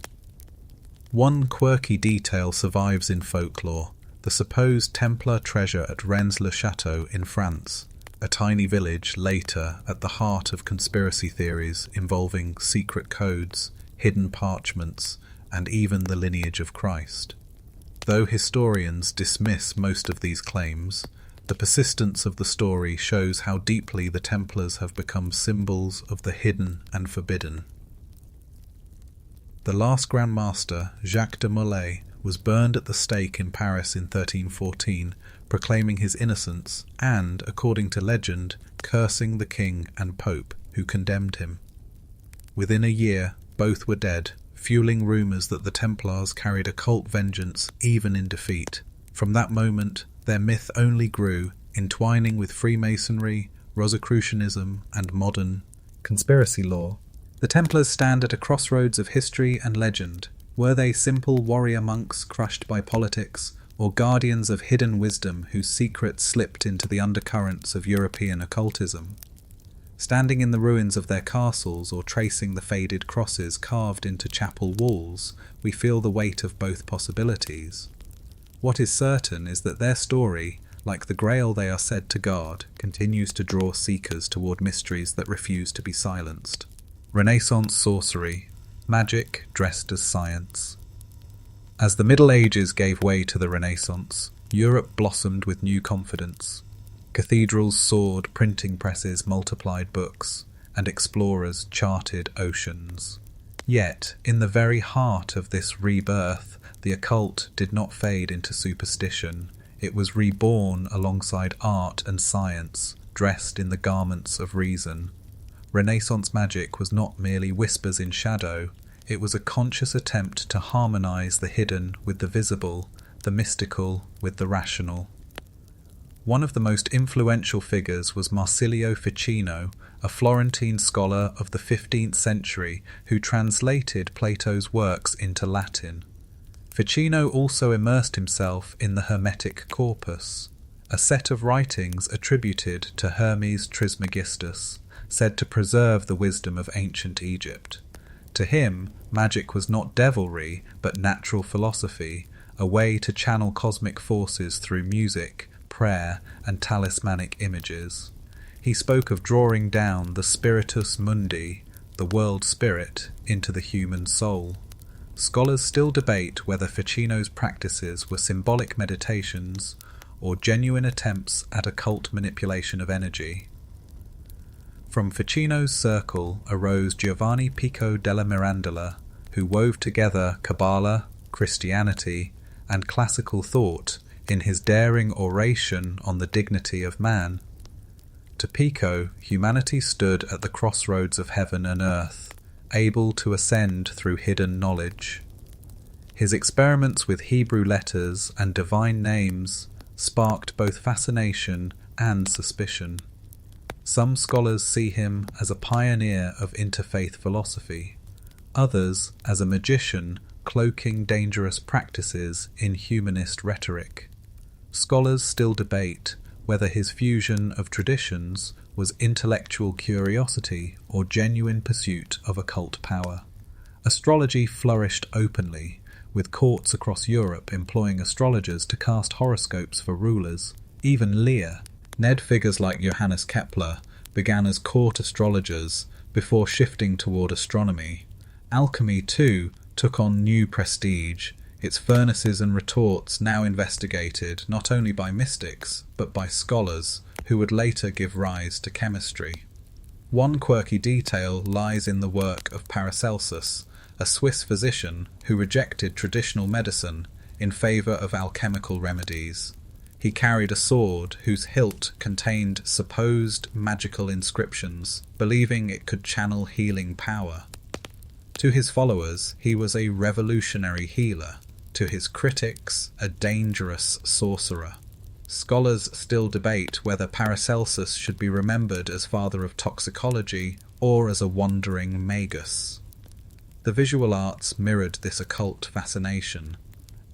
One quirky detail survives in folklore: the supposed Templar treasure at Rennes-le-Château in France, a tiny village later at the heart of conspiracy theories involving secret codes, hidden parchments, and even the lineage of Christ. Though historians dismiss most of these claims, the persistence of the story shows how deeply the Templars have become symbols of the hidden and forbidden. The last Grand Master, Jacques de Molay, was burned at the stake in Paris in 1314, proclaiming his innocence and, according to legend, cursing the king and pope who condemned him. Within a year, both were dead, fueling rumours that the Templars carried occult vengeance even in defeat. From that moment, their myth only grew, entwining with Freemasonry, Rosicrucianism, and modern conspiracy lore. The Templars stand at a crossroads of history and legend. Were they simple warrior monks crushed by politics, or guardians of hidden wisdom whose secrets slipped into the undercurrents of European occultism? Standing in the ruins of their castles or tracing the faded crosses carved into chapel walls, we feel the weight of both possibilities. What is certain is that their story, like the Grail they are said to guard, continues to draw seekers toward mysteries that refuse to be silenced. Renaissance sorcery, magic dressed as science. As the Middle Ages gave way to the Renaissance, Europe blossomed with new confidence. Cathedrals soared, printing presses multiplied books, and explorers charted oceans. Yet, in the very heart of this rebirth, the occult did not fade into superstition. It was reborn alongside art and science, dressed in the garments of reason. Renaissance magic was not merely whispers in shadow, it was a conscious attempt to harmonize the hidden with the visible, the mystical with the rational. One of the most influential figures was Marsilio Ficino, a Florentine scholar of the 15th century who translated Plato's works into Latin. Ficino also immersed himself in the Hermetic corpus, a set of writings attributed to Hermes Trismegistus, said to preserve the wisdom of ancient Egypt. To him, magic was not devilry, but natural philosophy, a way to channel cosmic forces through music, prayer, and talismanic images. He spoke of drawing down the spiritus mundi, the world spirit, into the human soul. Scholars still debate whether Ficino's practices were symbolic meditations or genuine attempts at occult manipulation of energy. From Ficino's circle arose Giovanni Pico della Mirandola, who wove together Kabbalah, Christianity, and classical thought in his daring oration on the dignity of man. To Pico, humanity stood at the crossroads of heaven and earth, able to ascend through hidden knowledge. His experiments with Hebrew letters and divine names sparked both fascination and suspicion. Some scholars see him as a pioneer of interfaith philosophy, others as a magician cloaking dangerous practices in humanist rhetoric. Scholars still debate whether his fusion of traditions was intellectual curiosity or genuine pursuit of occult power. Astrology flourished openly, with courts across Europe employing astrologers to cast horoscopes for rulers. Even figures like Johannes Kepler began as court astrologers before shifting toward astronomy. Alchemy, too, took on new prestige, its furnaces and retorts now investigated not only by mystics, but by scholars who would later give rise to chemistry. One quirky detail lies in the work of Paracelsus, a Swiss physician who rejected traditional medicine in favour of alchemical remedies. He carried a sword whose hilt contained supposed magical inscriptions, believing it could channel healing power. To his followers, he was a revolutionary healer. To his critics, a dangerous sorcerer. Scholars still debate whether Paracelsus should be remembered as father of toxicology or as a wandering magus. The visual arts mirrored this occult fascination.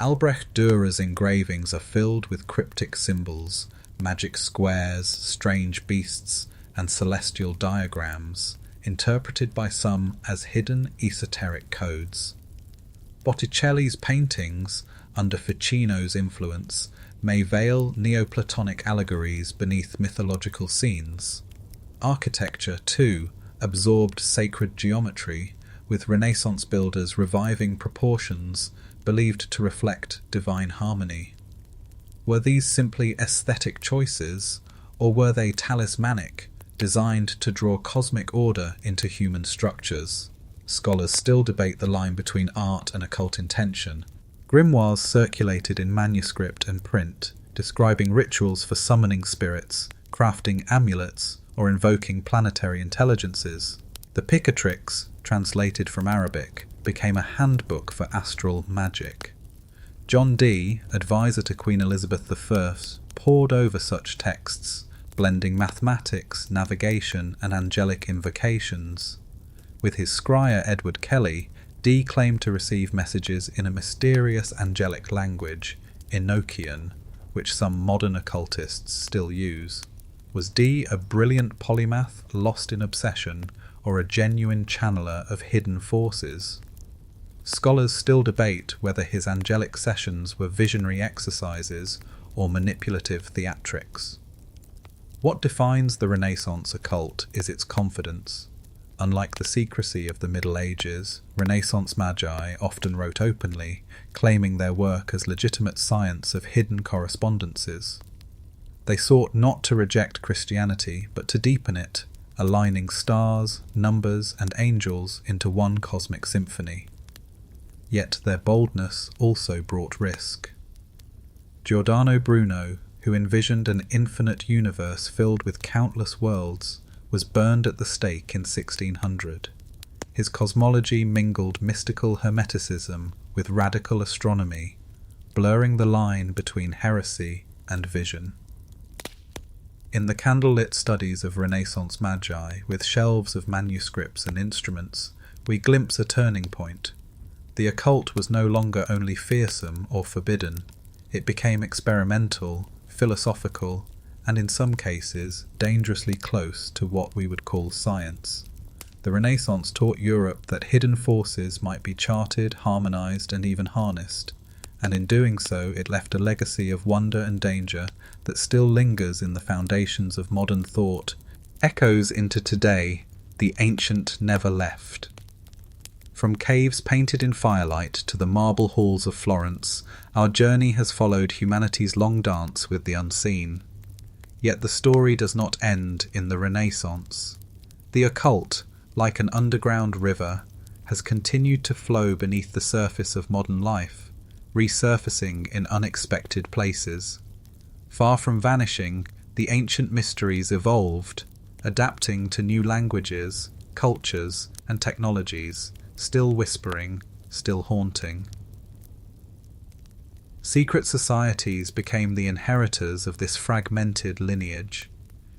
Albrecht Dürer's engravings are filled with cryptic symbols, magic squares, strange beasts, and celestial diagrams, interpreted by some as hidden esoteric codes. Botticelli's paintings, under Ficino's influence, may veil Neoplatonic allegories beneath mythological scenes. Architecture, too, absorbed sacred geometry, with Renaissance builders reviving proportions believed to reflect divine harmony. Were these simply aesthetic choices, or were they talismanic, designed to draw cosmic order into human structures? Scholars still debate the line between art and occult intention. Grimoires circulated in manuscript and print, describing rituals for summoning spirits, crafting amulets, or invoking planetary intelligences. The Picatrix, translated from Arabic, became a handbook for astral magic. John Dee, advisor to Queen Elizabeth I, pored over such texts, blending mathematics, navigation, and angelic invocations. With his scryer Edward Kelly, Dee claimed to receive messages in a mysterious angelic language, Enochian, which some modern occultists still use. Was Dee a brilliant polymath lost in obsession, or a genuine channeler of hidden forces? Scholars still debate whether his angelic sessions were visionary exercises or manipulative theatrics. What defines the Renaissance occult is its confidence. Unlike the secrecy of the Middle Ages, Renaissance magi often wrote openly, claiming their work as legitimate science of hidden correspondences. They sought not to reject Christianity, but to deepen it, aligning stars, numbers, and angels into one cosmic symphony. Yet their boldness also brought risk. Giordano Bruno, who envisioned an infinite universe filled with countless worlds, was burned at the stake in 1600. His cosmology mingled mystical hermeticism with radical astronomy, blurring the line between heresy and vision. In the candlelit studies of Renaissance magi, with shelves of manuscripts and instruments, we glimpse a turning point. The occult was no longer only fearsome or forbidden. It became experimental, philosophical, and in some cases dangerously close to what we would call science. The Renaissance taught Europe that hidden forces might be charted, harmonized, and even harnessed, and in doing so it left a legacy of wonder and danger that still lingers in the foundations of modern thought, echoes into today. The ancient never left. From caves painted in firelight to the marble halls of Florence, our journey has followed humanity's long dance with the unseen. Yet the story does not end in the Renaissance. The occult, like an underground river, has continued to flow beneath the surface of modern life, resurfacing in unexpected places. Far from vanishing, the ancient mysteries evolved, adapting to new languages, cultures, and technologies, still whispering, still haunting. Secret societies became the inheritors of this fragmented lineage.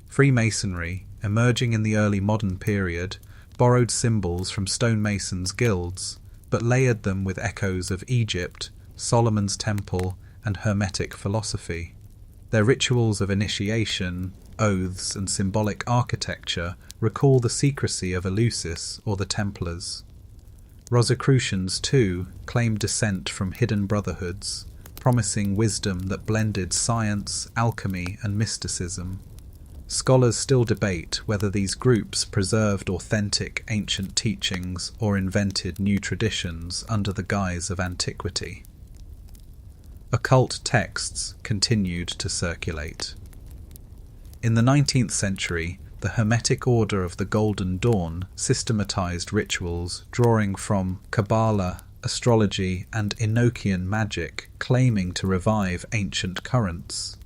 Freemasonry, emerging in the early modern period, borrowed symbols from stonemasons' guilds, but layered them with echoes of Egypt, Solomon's Temple, and Hermetic philosophy. Their rituals of initiation, oaths, and symbolic architecture recall the secrecy of Eleusis or the Templars. Rosicrucians, too, claimed descent from hidden brotherhoods, promising wisdom that blended science, alchemy, and mysticism. Scholars still debate whether these groups preserved authentic ancient teachings or invented new traditions under the guise of antiquity. Occult texts continued to circulate. In the 19th century, the Hermetic Order of the Golden Dawn systematized rituals drawing from Kabbalah, astrology, and Enochian magic, claiming to revive ancient currents.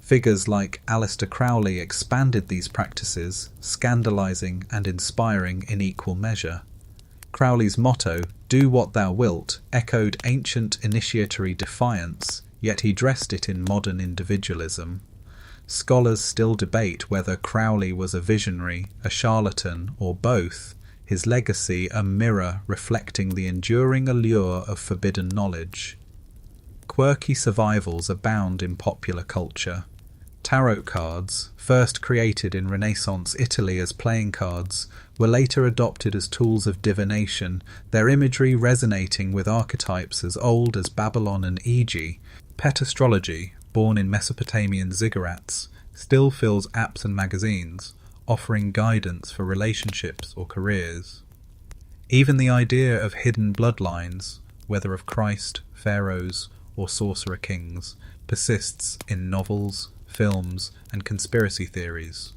Figures like Aleister Crowley expanded these practices, scandalizing and inspiring in equal measure. Crowley's motto, "Do what thou wilt," echoed ancient initiatory defiance, yet he dressed it in modern individualism. Scholars still debate whether Crowley was a visionary, a charlatan, or both, his legacy a mirror reflecting the enduring allure of forbidden knowledge. Quirky survivals abound in popular culture. Tarot cards, first created in Renaissance Italy as playing cards, were later adopted as tools of divination, their imagery resonating with archetypes as old as Babylon and Egypt. Pet astrology, born in Mesopotamian ziggurats, still fills apps and magazines, offering guidance for relationships or careers. Even the idea of hidden bloodlines, whether of Christ, pharaohs, or sorcerer kings, persists in novels, films, and conspiracy theories.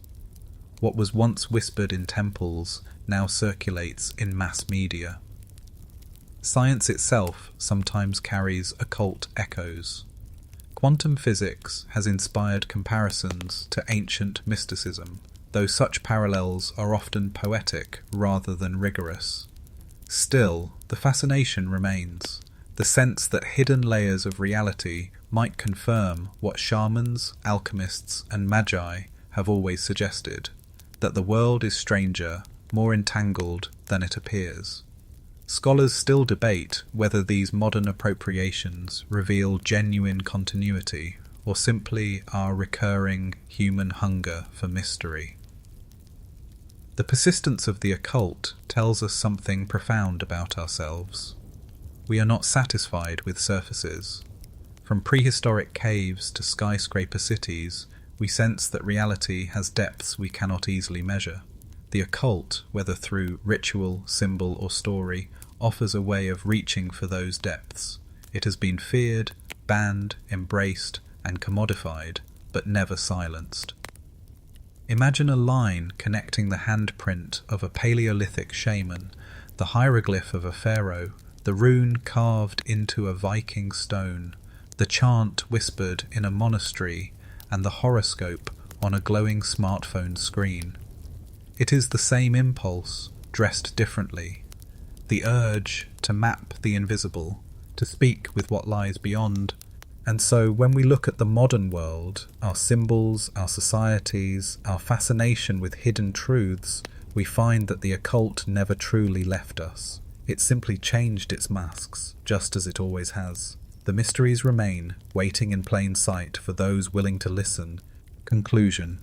What was once whispered in temples now circulates in mass media. Science itself sometimes carries occult echoes. Quantum physics has inspired comparisons to ancient mysticism, though such parallels are often poetic rather than rigorous. Still, the fascination remains, the sense that hidden layers of reality might confirm what shamans, alchemists, and magi have always suggested, that the world is stranger, more entangled than it appears. Scholars still debate whether these modern appropriations reveal genuine continuity or simply our recurring human hunger for mystery. The persistence of the occult tells us something profound about ourselves. We are not satisfied with surfaces. From prehistoric caves to skyscraper cities, we sense that reality has depths we cannot easily measure. The occult, whether through ritual, symbol, or story, offers a way of reaching for those depths. It has been feared, banned, embraced, and commodified, but never silenced. Imagine a line connecting the handprint of a Paleolithic shaman, the hieroglyph of a pharaoh, the rune carved into a Viking stone, the chant whispered in a monastery, and the horoscope on a glowing smartphone screen. It is the same impulse, dressed differently. The urge to map the invisible, to speak with what lies beyond. And so when we look at the modern world, our symbols, our societies, our fascination with hidden truths, we find that the occult never truly left us. It simply changed its masks, just as it always has. The mysteries remain, waiting in plain sight for those willing to listen. Conclusion.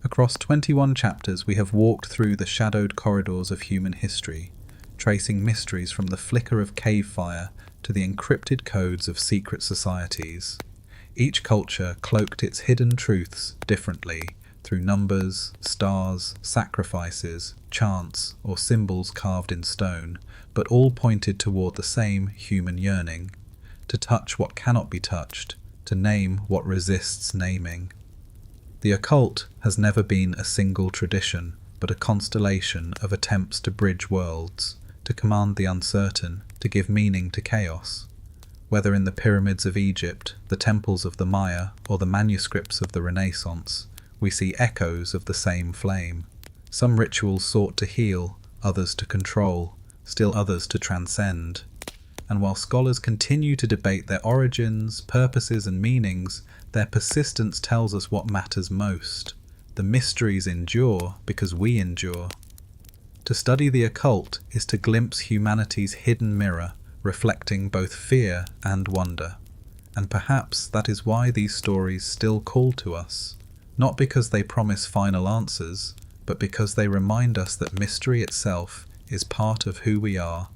Across 21 chapters we have walked through the shadowed corridors of human history, tracing mysteries from the flicker of cave fire to the encrypted codes of secret societies. Each culture cloaked its hidden truths differently, through numbers, stars, sacrifices, chants, or symbols carved in stone, but all pointed toward the same human yearning: to touch what cannot be touched, to name what resists naming. The occult has never been a single tradition, but a constellation of attempts to bridge worlds, to command the uncertain, to give meaning to chaos. Whether in the pyramids of Egypt, the temples of the Maya, or the manuscripts of the Renaissance, we see echoes of the same flame. Some rituals sought to heal, others to control, still others to transcend. And while scholars continue to debate their origins, purposes, and meanings, their persistence tells us what matters most. The mysteries endure because we endure. To study the occult is to glimpse humanity's hidden mirror, reflecting both fear and wonder. And perhaps that is why these stories still call to us, not because they promise final answers, but because they remind us that mystery itself is part of who we are